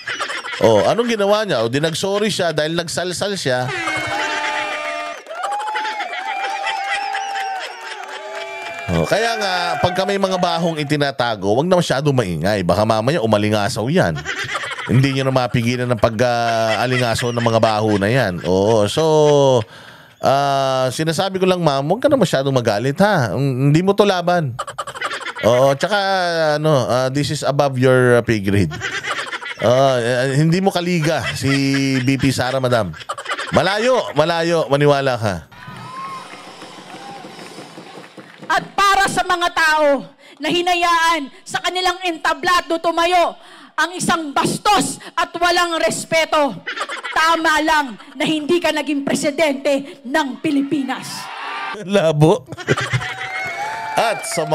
Oh, anong ginawa niya? O di nag-sorry siya dahil nagsalsal siya. Oh, kaya nga, pagka may mga bahong itinatago, wag na masyado maingay. Baka mamaya umalingasaw yan. Hindi nyo na mapigilan ng pag-alingasaw ng mga baho na yan. Oo, so, sinasabi ko lang, ma'am, huwag ka na masyadong magalit, ha? Hindi mo to laban. Oo, tsaka, this is above your pay grade. Hindi mo kaliga si BP Sara, madam. Malayo, maniwala ka. At para sa mga tao na hinayaan sa kanilang entablado tumayo ang isang bastos at walang respeto, tama lang na hindi ka naging presidente ng Pilipinas. Labo. At sa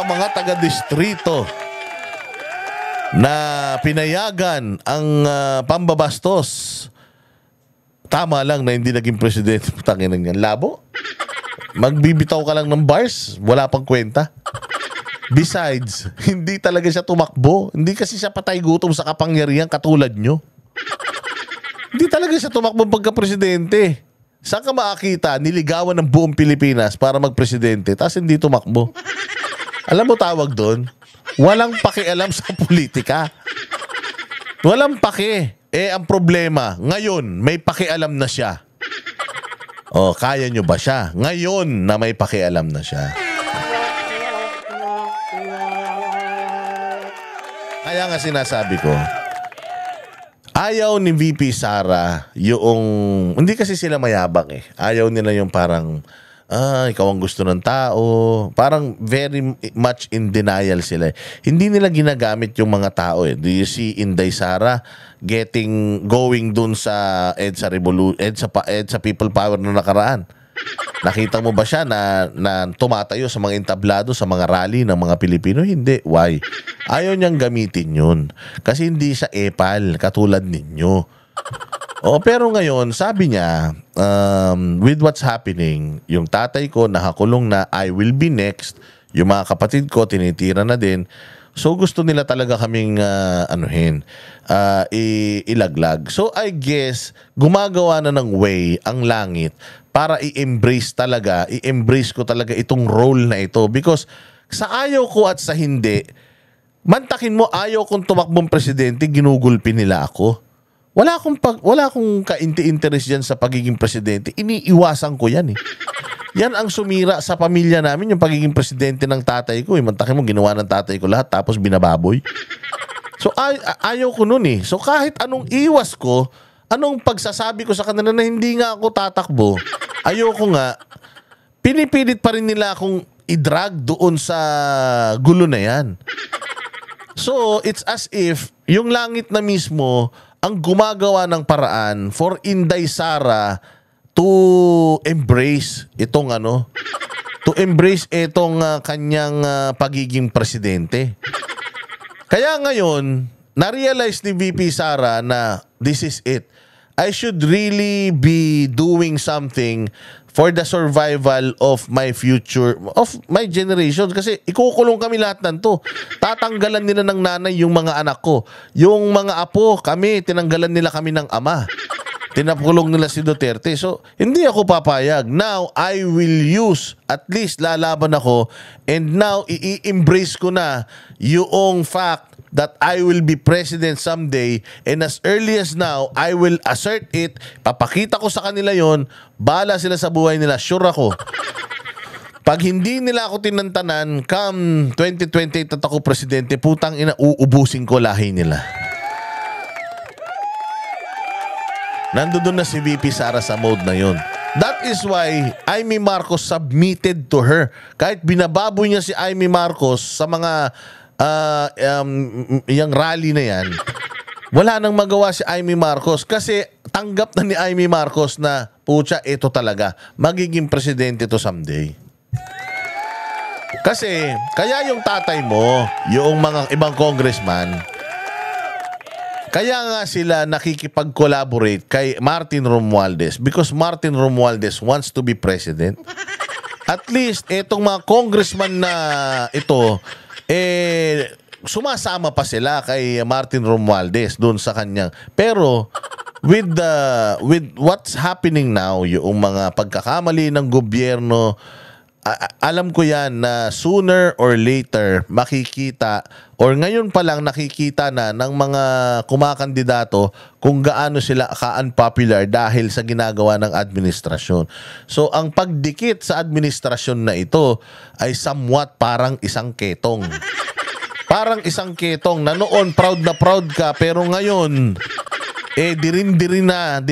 mga taga-distrito na pinayagan ang pambabastos, tama lang na hindi naging presidente. Tanginan yan. Labo. Magbibitaw ka lang ng bars, wala pang kwenta. Besides, hindi talaga siya tumakbo. Hindi kasi siya patay gutom sa kapangyarihan katulad nyo. Hindi talaga siya tumakbo pagka-presidente. Saan ka makakita, niligawan ng buong Pilipinas para mag-presidente, tapos hindi tumakbo? Alam mo tawag doon? Walang pakialam sa politika. Walang paki. Ang problema, ngayon, may pakialam na siya. O, kaya nyo ba siya? Ngayon na may pakialam na siya. Kaya nga sinasabi ko, ayaw ni VP Sara yung... Hindi kasi sila mayabang eh. Ayaw nila yung parang, ikaw ang gusto ng tao. Parang very much in denial sila. Hindi nila ginagamit yung mga tao eh. Do you see Inday Sara going dun sa EDSA People Power na nakaraan? Nakita mo ba siya na tumatayo sa mga entablado, sa mga rally ng mga Pilipino? Hindi. Why? Ayaw niyang gamitin yun. Kasi hindi siya epal, katulad ninyo. Pero ngayon, sabi niya, with what's happening, yung tatay ko nakakulong na, I will be next. Yung mga kapatid ko, tinitira na din. So gusto nila talaga kaming ilaglag. So I guess gumagawa na ng way ang langit para i-embrace ko talaga itong role na ito, because sa ayaw ko at sa hindi, mantakin mo, ayaw kong tumakbong presidente, ginugulpi nila ako. Wala akong ka-interest diyan sa pagiging presidente. Iniiwasan ko yan eh. Yan ang sumira sa pamilya namin, yung pagiging presidente ng tatay ko. Mantakin mo, ginawa ng tatay ko lahat, tapos binababoy. So, ayaw ko nun eh. So, kahit anong iwas ko, anong pagsasabi ko sa kanila na hindi nga ako tatakbo, ayoko nga, pinipilit pa rin nila akong i-drag doon sa gulo na yan. So, it's as if yung langit na mismo ang gumagawa ng paraan for Inday Sara to embrace itong kanyang pagiging presidente. Kaya ngayon, na-realize ni VP Sara na this is it. I should really be doing something for the survival of my future, of my generation. Kasi ikukulong kami lahat nanto. Tatanggalan nila ng nanay yung mga anak ko. Yung mga apo, tinanggalan nila kami ng ama. Tinakulong nila si Duterte. So, hindi ako papayag. Now, I will use, at least lalaban ako, and now, i-embrace ko na yung fact that I will be president someday, and as early as now, I will assert it. Papakita ko sa kanila yon. Bahala sila sa buhay nila. Sure ako. Pag hindi nila ako tinantanan, come 2028 at ako presidente, putang ina, uubusin ko lahi nila. Nandoon na si VP Sara sa mode na yun. That is why Amy Marcos submitted to her. Kahit binababoy niya si Amy Marcos sa mga yung rally na yan, wala nang magawa si Amy Marcos kasi tanggap na ni Amy Marcos na, pucha, ito talaga, magiging presidente to someday. Kasi, kaya yung tatay mo, yung mga ibang congressman, Kaya nga sila nakikipag-collaborate kay Martin Romualdez because Martin Romualdez wants to be president. At least, itong mga congressman na ito, sumasama pa sila kay Martin Romualdez doon sa kanyang. Pero, with what's happening now, yung mga pagkakamali ng gobyerno, alam ko yan na sooner or later makikita or ngayon pa lang nakikita na ng mga kumakandidato kung gaano sila ka-unpopular dahil sa ginagawa ng administrasyon. So ang pagdikit sa administrasyon na ito ay somewhat parang isang ketong. Parang isang ketong na noon proud ka pero ngayon dirindiri na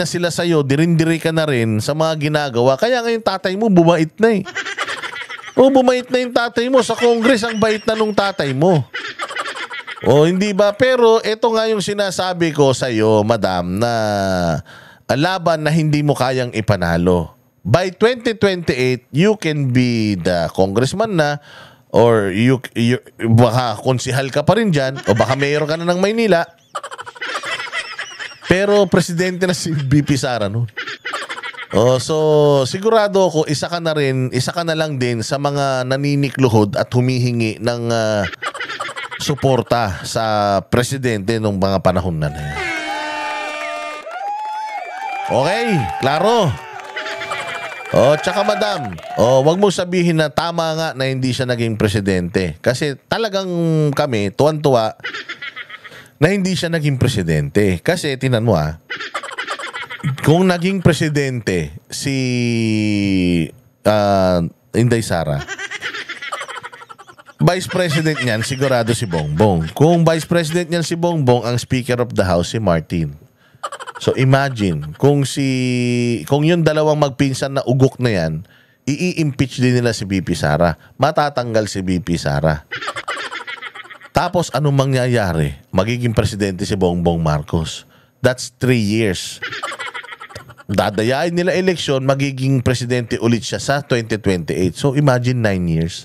sila sa'yo, dirindiri ka na rin sa mga ginagawa. Kaya ngayon tatay mo, bumait na eh. Bumait na yung tatay mo. Sa Congress, ang bait na nung tatay mo. Hindi ba? Pero ito nga yung sinasabi ko sa'yo, madam, na laban na hindi mo kayang ipanalo. By 2028, you can be the congressman na or baka konsihal ka pa rin dyan o baka mayor ka na ng Maynila. Pero presidente na si VP Sara noon. So sigurado ako isa ka na lang din sa mga naninikluhod at humihingi ng suporta sa presidente nung mga panahon na yan. Okay, klaro. Tsaka madam, wag mo sabihin na tama nga na hindi siya naging presidente. Kasi talagang kami, tuwan-tuwa, na hindi siya naging presidente. Kasi, tinan mo kung naging presidente si Inday Sara, vice president niyan, sigurado si Bongbong. Kung vice president niyan si Bongbong, ang Speaker of the House si Martin. So, imagine, kung yung dalawang magpinsan na ugok na yan, i-impeach din nila si VP Sara. Matatanggal si VP Sara. Tapos, anong mangyayari? Magiging presidente si Bongbong Marcos. That's 3 years. Dadayain nila eleksyon, magiging presidente ulit siya sa 2028. So, imagine 9 years.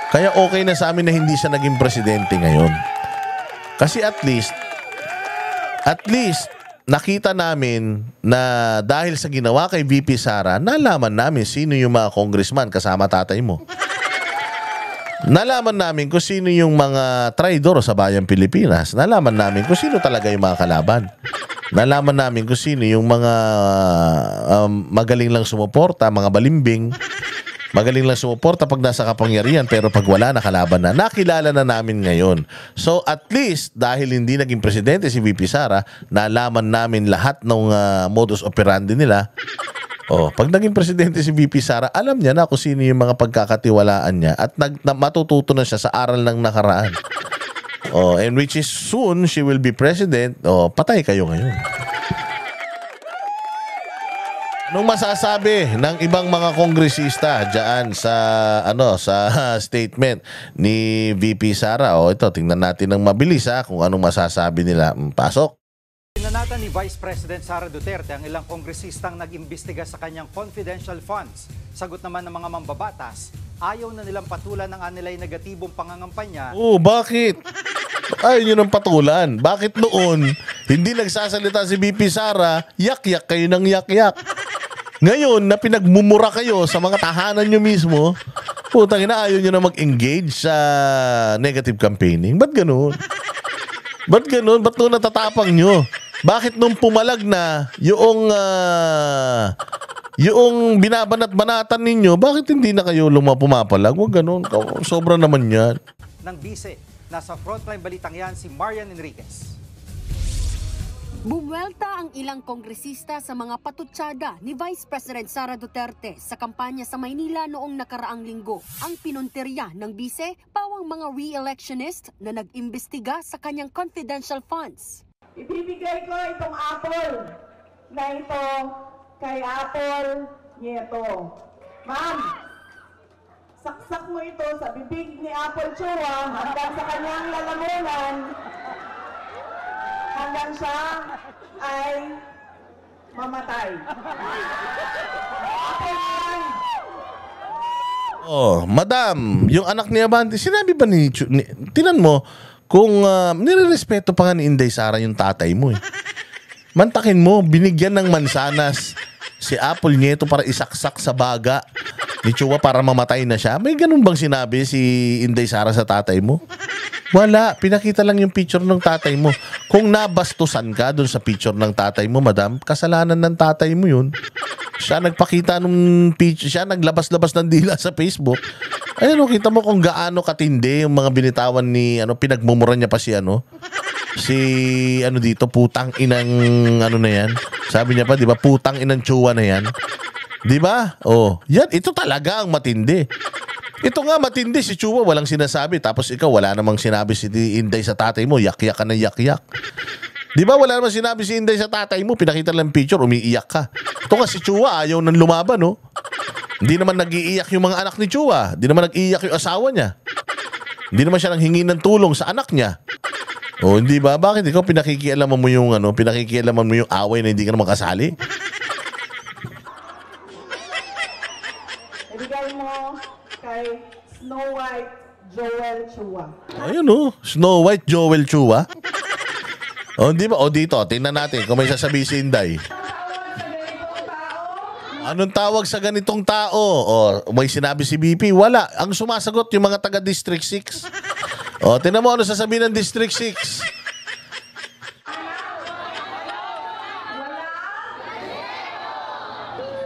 Kaya okay na sa amin na hindi siya naging presidente ngayon. Kasi at least, nakita namin na dahil sa ginawa kay VP Sara, nalaman namin sino yung mga congressman kasama tatay mo. Nalaman namin kung sino yung mga traidor sa bayang Pilipinas. Nalaman namin kung sino talaga yung mga kalaban. Nalaman namin kung sino yung mga magaling lang sumuporta, mga balimbing. Magaling lang sumuporta pag nasa kapangyarihan pero pag wala, nakalaban na. Nakilala na namin ngayon. So at least dahil hindi naging presidente si VP Sara, nalaman namin lahat ng modus operandi nila. Pag naging presidente si VP Sara, alam niya na kung sino yung mga pagkakatiwalaan niya at matututo na siya sa aral ng nakaraan. And which is soon she will be president. Patay kayo ngayon. Anong masasabi ng ibang mga kongresista diyan sa statement ni VP Sara? Ito, tingnan natin ng mabilis kung anong masasabi nila. Pasok. Pinanatan ni Vice President Sara Duterte ang ilang kongresistang nag-imbestiga sa kanyang confidential funds. Sagot naman ng mga mambabatas, ayaw na nilang patulan ang anilay negatibong pangangampanya. Bakit? Ayaw nyo ng patulan. Bakit noon, hindi nagsasalita si VP Sara, yak-yak kayo ng yak-yak. Ngayon, na pinagmumura kayo sa mga tahanan nyo mismo, putang ina, ayaw nyo na mag-engage sa negative campaigning. Ba't ganun? Ba't ganun? Ba't nung natatapang nyo? Bakit nung pumalag na yung binabanat-banatan ninyo, bakit hindi na kayo pumapalag? Huwag ganun. Sobra naman yan. Ng bise, nasa frontline balitang yan si Marian Enriquez. Bumwelta ang ilang kongresista sa mga patutsada ni Vice President Sara Duterte sa kampanya sa Maynila noong nakaraang linggo. Ang pinunterya ng bise, pawang mga re-electionist na nag-imbestiga sa kanyang confidential funds. Ibibigay ko itong apple na ito kay Apple Nieto. Ma'am, saksak mo ito sa bibig ni Apple Chua hanggang sa kanyang lalamunan hanggang siya ay mamatay. Madam, yung anak ni Abante, sinabi ba tinan mo, Kung nirerespeto pa nga ni Inday Sara yung tatay mo eh. Mantakin mo, binigyan ng mansanas si Apple Nieto para isaksak sa baga ni Chua para mamatay na siya. May ganun bang sinabi si Inday Sara sa tatay mo? Wala. Pinakita lang yung picture ng tatay mo. Kung nabastusan ka dun sa picture ng tatay mo, madam, kasalanan ng tatay mo yun. Siya nagpakita nung picture, siya naglabas-labas ng dila sa Facebook. Ayun, kita mo kung gaano katindi yung mga binitawan ni, pinagmumura niya pa si dito, putang inang, na yan. Sabi niya pa, di ba, putang inang Chua na yan. Di ba? Oh, yan, ito talaga ang matindi. Ito nga matindi, si Chua walang sinasabi, tapos ikaw wala namang sinabi si Inday sa tatay mo, yak-yak ka na yak-yak. Di ba wala namang sinabi si Inday sa tatay mo, pinakita lang picture, umiiyak ka. Ito nga si Chua, ayaw nang lumaban, no? Hindi naman nag-iiyak yung mga anak ni Chua, hindi naman nag-iiyak yung asawa niya. Hindi naman siya nanghingi ng tulong sa anak niya. O hindi ba? Bakit ikaw pinakikialaman mo yung away na hindi ka naman kasali? Ibigay mo kay Snow White Joel Chua. Ayun Snow White Joel Chua. O hindi ba? O dito, tingnan natin kung may sasabihin si Inday. Anong tawag sa ganitong tao? O may sinabi si BP? Wala. Ang sumasagot yung mga taga District 6. O, tingnan mo ano sasabihin ng District 6.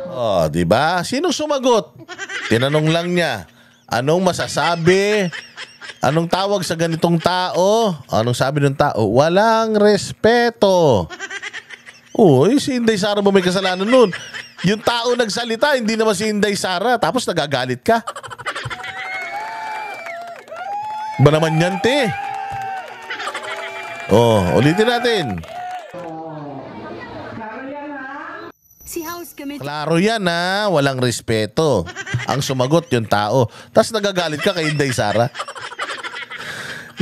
O, di ba? Sinong sumagot? Tinanong lang niya. Anong masasabi? Anong tawag sa ganitong tao? Anong sabi ng tao? Walang respeto. Si Inday Sara ba may kasalanan nun? Yung tao nagsalita, hindi naman si Inday Sara. Tapos nagagalit ka. Ba naman yan, te? Ulitin natin. Si House Committee Klaro yan ha, walang respeto. Ang sumagot yung tao. Tapos nagagalit ka kay Inday Sara.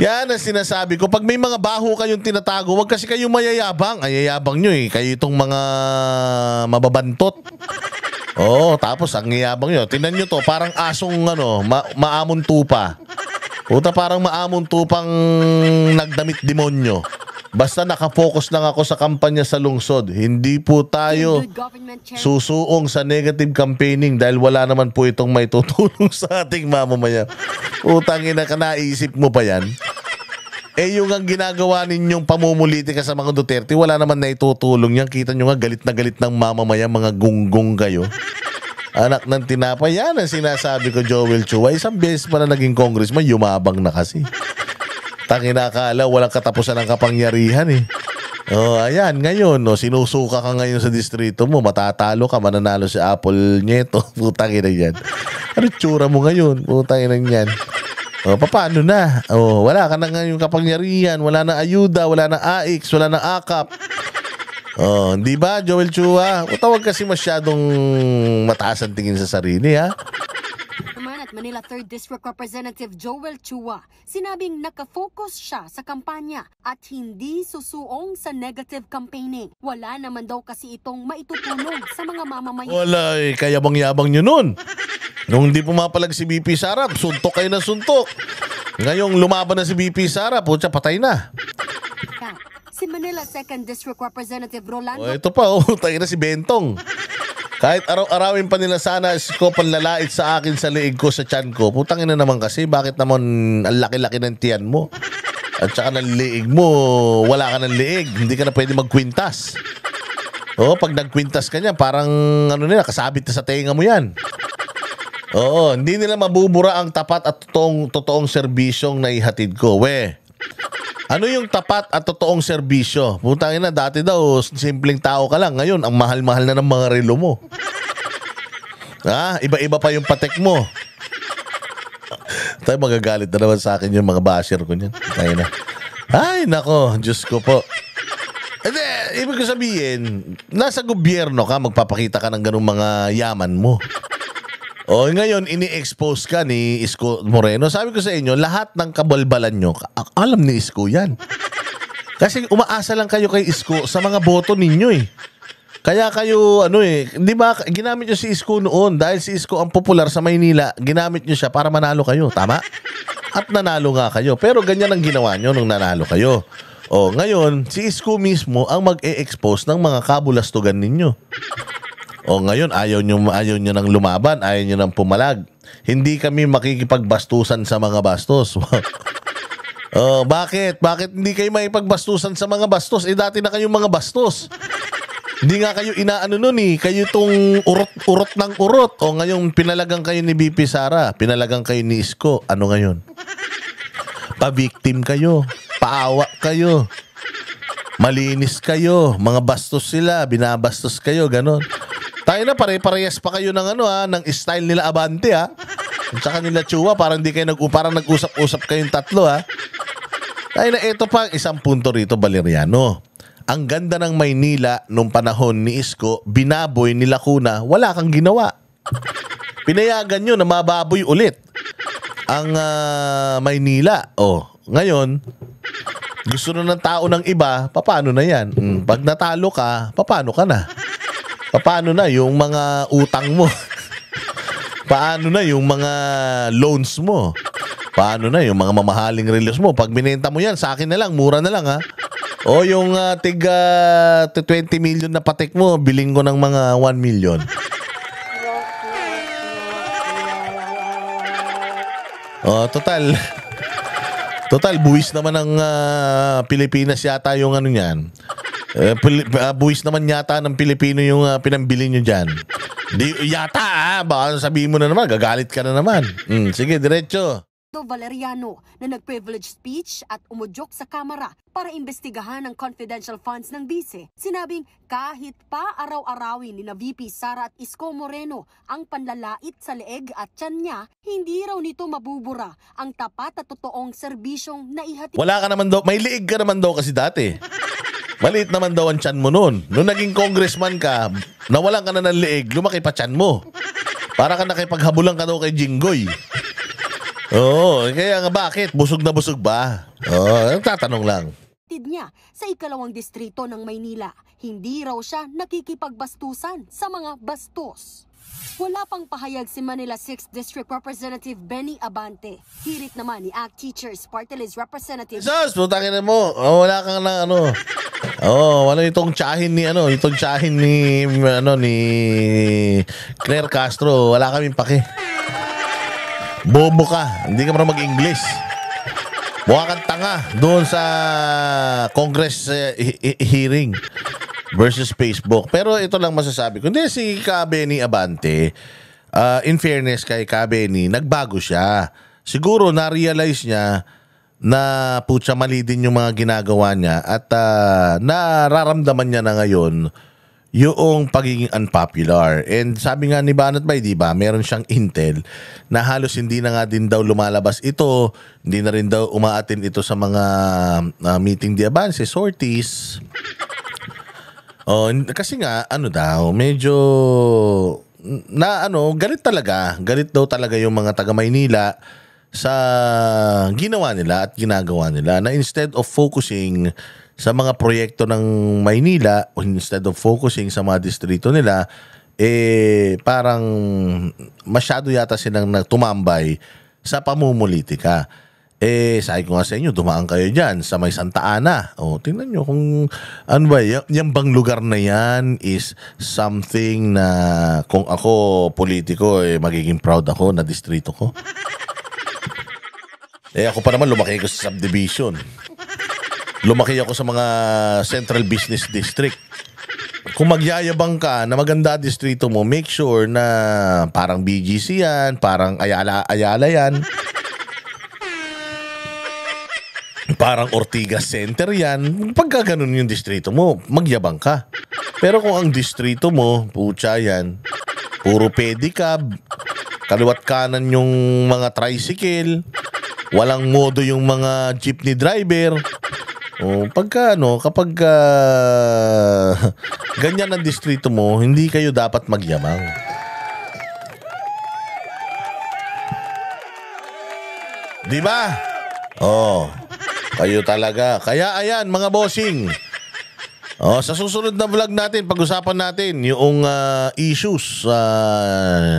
Yan ang sinasabi ko. Pag may mga baho kayong tinatago, wag kasi kayong mayayabang. Ay, yayabang nyo eh. Kayo itong mga mababantot. Tapos ang yayabang nyo. Tingnan nyo to, parang asong maamon tupa. Puta, parang maamon tupang nagdamit demonyo. Basta nakafocus lang ako sa kampanya sa lungsod. Hindi po tayo susuong sa negative campaigning dahil wala naman po itong may tutulong sa ating mamamayan. Utang ina ka, naisip mo pa yan? Yung ang ginagawa ninyong pamumuliti ka sa mga Duterte, wala naman na itutulong yan. Kita nyo nga, galit na galit ng mamamayan, mga gunggong kayo. Anak ng tinapay, yan ang sinasabi ko, Joel Chua. Isang beses pa na naging congressman, yumabang na kasi. Kinakala, walang katapusan ng kapangyarihan eh. Ayan, ngayon, sinusuka ka ngayon sa distrito mo, matatalo ka, mananalo si Apple Nieto. Putang ina yan. Ano tsura mo ngayon? Putang ina yan. Paano na? Wala ka na ngayon kapangyarihan, wala na ayuda, wala na AIX, wala na AKAP. Di ba, Joel Chua? Tawag kasi masyadong mataas ang tingin sa sarili, ha? naman at Manila 3rd District Representative Joel Chua, sinabing nakafocus siya sa kampanya at hindi susuong sa negative campaigning. Wala naman daw kasi itong maitutulong sa mga mamamayan. Wala eh, kaya bang-yabang nyo nun. Nung hindi pumapalag si BP Sara, suntok kayo na suntok. Ngayong lumaban na si BP Sara, putya, patay na. Si Manila 2nd District Representative Rolando. Ito pa, tayo na si Bentong. Kahit araw-arawin pa nila sana ko panlalait sa akin sa liig ko, sa tiyan ko. Putang ina naman kasi, bakit naman ang laki-laki ng tiyan mo? At saka ng liig mo, wala ka ng liig. Hindi ka na pwede magkwintas. Pag nagkwintas ka niya, parang nila, kasabit na sa tenga mo yan. Hindi nila mabubura ang tapat at totoong serbisyong naihatid ko. Ano yung tapat at totoong serbisyo? Putang ina, dati daw, simpleng tao ka lang. Ngayon, ang mahal-mahal na ng mga relo mo. Iba-iba pa yung patek mo. Tayo magagalit na naman sa akin yung mga basher ko niyan. Tayo na. Ay, nako, Diyos ko po. Ibig ko sabihin, nasa gobyerno ka, magpapakita ka ng ganung mga yaman mo. Ngayon, ini-expose ka ni Isko Moreno. Sabi ko sa inyo, lahat ng kabalbalan nyo, alam ni Isko yan. Kasi umaasa lang kayo kay Isko sa mga boto ninyo eh. Kaya kayo, di ba, ginamit nyo si Isko noon. Dahil si Isko ang popular sa Maynila, ginamit nyo siya para manalo kayo. Tama? At nanalo nga kayo. Pero ganyan ang ginawa nyo nung nanalo kayo. O, ngayon, si Isko mismo ang mag-e-expose ng mga kabulastugan ninyo. O, ngayon, ayaw nyo nang lumaban, ayaw nyo nang pumalag. Hindi kami makikipagbastusan sa mga bastos. Oh, bakit? Bakit hindi kayo maipagbastusan sa mga bastos? Eh, dati na kayong mga bastos. Hindi nga kayo inaano nun eh. Kayo tong urot ng urot. O ngayon, pinalagang kayo ni BP Sara. Pinalagang kayo ni Isko. Ano ngayon? Pa-victim kayo. Paawa kayo. Malinis kayo. Mga bastos sila. Binabastos kayo. Ganon. Tayo na, pare-parehas pa kayo ng ng style nila Abante ha. At saka nila Chua, parang hindi kayo parang nag-usap-usap kayong tatlo ha. Tayo na, ito pa isang punto rito, Valeriano. Ang ganda ng Maynila nung panahon ni Isko, binaboy ni Lacuna, wala kang ginawa. Pinayagan nyo na mababoy ulit ang Maynila. O, ngayon, gusto na ng tao ng iba, paano na yan? Pag natalo ka, paano ka na? Paano na yung mga utang mo? Paano na yung mga loans mo? Paano na yung mga mamahaling relos mo? Pag binenta mo yan, sa akin na lang, mura na lang ha. O yung 20 million na patik mo, biling ko ng mga 1 million. O, total, buwis naman ng Pilipinas yata yung niyan. Buwis naman yata ng Pilipino yung pinambili nyo dyan. Di, yata baka sabihin mo na naman, gagalit ka na naman. Sige, diretso. Valeriano na nag-privilege speech at umudyok sa kamera para imbestigahan ang confidential funds ng bise. Sinabing kahit pa araw-arawin ni na VP Sara at Isko Moreno ang panlalait sa leeg at tiyan niya, hindi raw nito mabubura ang tapat at totoong serbisyong naihatid. Wala ka naman daw, may liig ka naman daw kasi dati. Maliit naman daw ang tiyan mo noon. Nung naging congressman ka, nawalan ka na ng liig, lumaki pa tiyan mo. Para ka nakipaghabulan ka daw kay Jinggoy. Oo, kaya nga bakit? Busog na busog ba? Oo, tatanong lang. Niya sa ikalawang distrito ng Maynila, hindi raw siya nakikipagbastusan sa mga bastos. Wala pang pahayag si Manila 6th District Representative Benny Abante. Hirit naman ni ACT Teachers Party List Representative. Sos, putangin na mo. Oh, wala kang na wala itong tsahin ni ni Claire Castro. Wala kaming pake. Bobo ka. Hindi ka marunong mag-English. Mukha kang tanga doon sa Congress hearing versus Facebook. Pero ito lang masasabi ko. Hindi, si Benny Abante, in fairness kay Benny, nagbago siya. Siguro na-realize niya na putya mali din yung mga ginagawa niya at nararamdaman niya na ngayon yung pagiging unpopular. And sabi nga ni Banat Bay, di ba, meron siyang intel na halos hindi na nga din daw lumalabas ito, hindi na rin daw umaatin ito sa mga meeting di avance, sorties. Kasi nga, medyo galit talaga. Galit daw talaga yung mga taga Maynila sa ginawa nila at ginagawa nila na instead of focusing sa mga proyekto ng Maynila, instead of focusing sa mga distrito nila, parang masyado yata silang tumambay sa pamumulitika. Sabi ko nga sa inyo, dumaan kayo dyan sa may Santa Ana. Tingnan nyo kung yung bang lugar na yan is something na kung ako politiko, magiging proud ako na distrito ko. Ako pa naman lumaki ko sa subdivision. Lumaki ako sa mga Central Business District. Kung magyayabang ka na maganda distrito mo, make sure na parang BGC yan, parang Ayala yan, parang Ortigas Center yan. Pagka ganun yung distrito mo, magyabang ka. Pero kung ang distrito mo, putya yan, puro pedicab, kaliwat kanan yung mga tricycle, walang modo yung mga jeepney driver. Kapag ganyan ang distrito mo, hindi kayo dapat magyabang. Di ba? Kayo talaga. Kaya ayan, mga bossing. Sa susunod na vlog natin, pag-usapan natin yung issues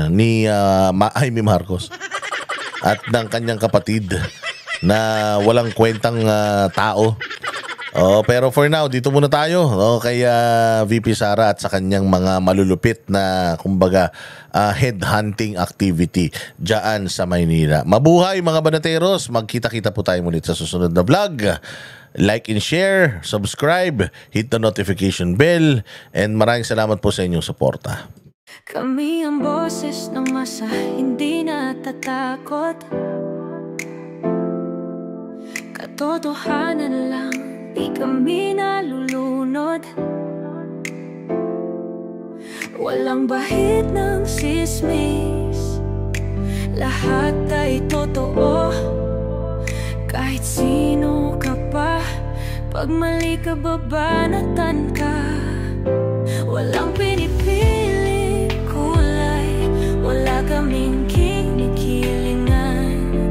ni Jaime Marcos. at ng kanyang kapatid na walang kwentang tao. Pero for now, dito muna tayo kay VP Sara at sa kanyang mga malulupit na kumbaga headhunting activity dyan sa Maynila. Mabuhay mga banateros, magkita-kita po tayo mulit sa susunod na vlog. Like and share, subscribe, hit the notification bell, and maraming salamat po sa inyong suporta. Kami ang boses ng masa, hindi natatakot. Katotohanan lang, di kami nalulunod. Walang bahid ng sismis, lahat ay totoo. Kahit sino ka pa, pag mali ka babanatan ka. Walang pinipili kulay, wala kaming kinikilingan.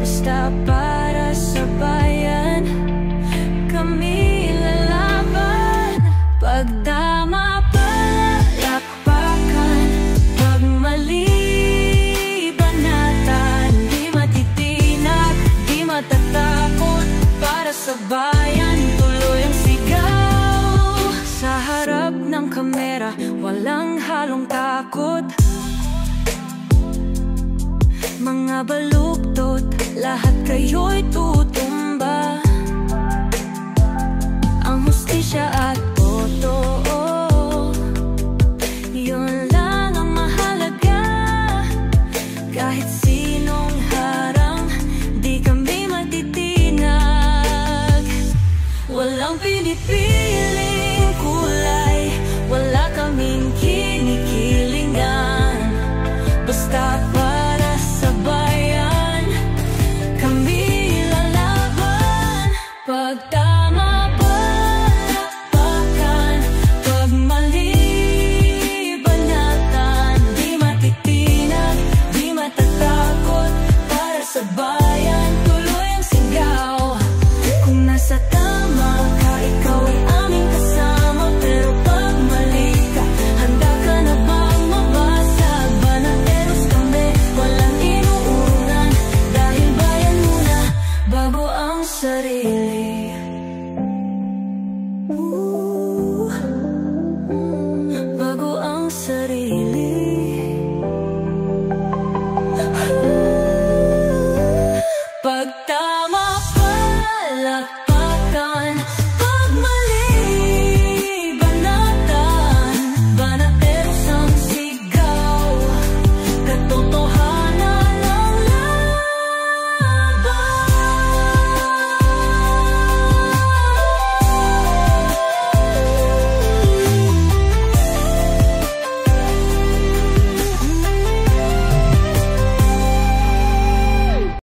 Basta para sa bayan, kami lalaban. Pag tama palakpakan, pag mali banatan. Di matitinag, di matatakot, para sa bayan tuloy ang sigaw. Sa harap ng kamera, walang halong takot. Mga baluktot, lahat kayo'y tut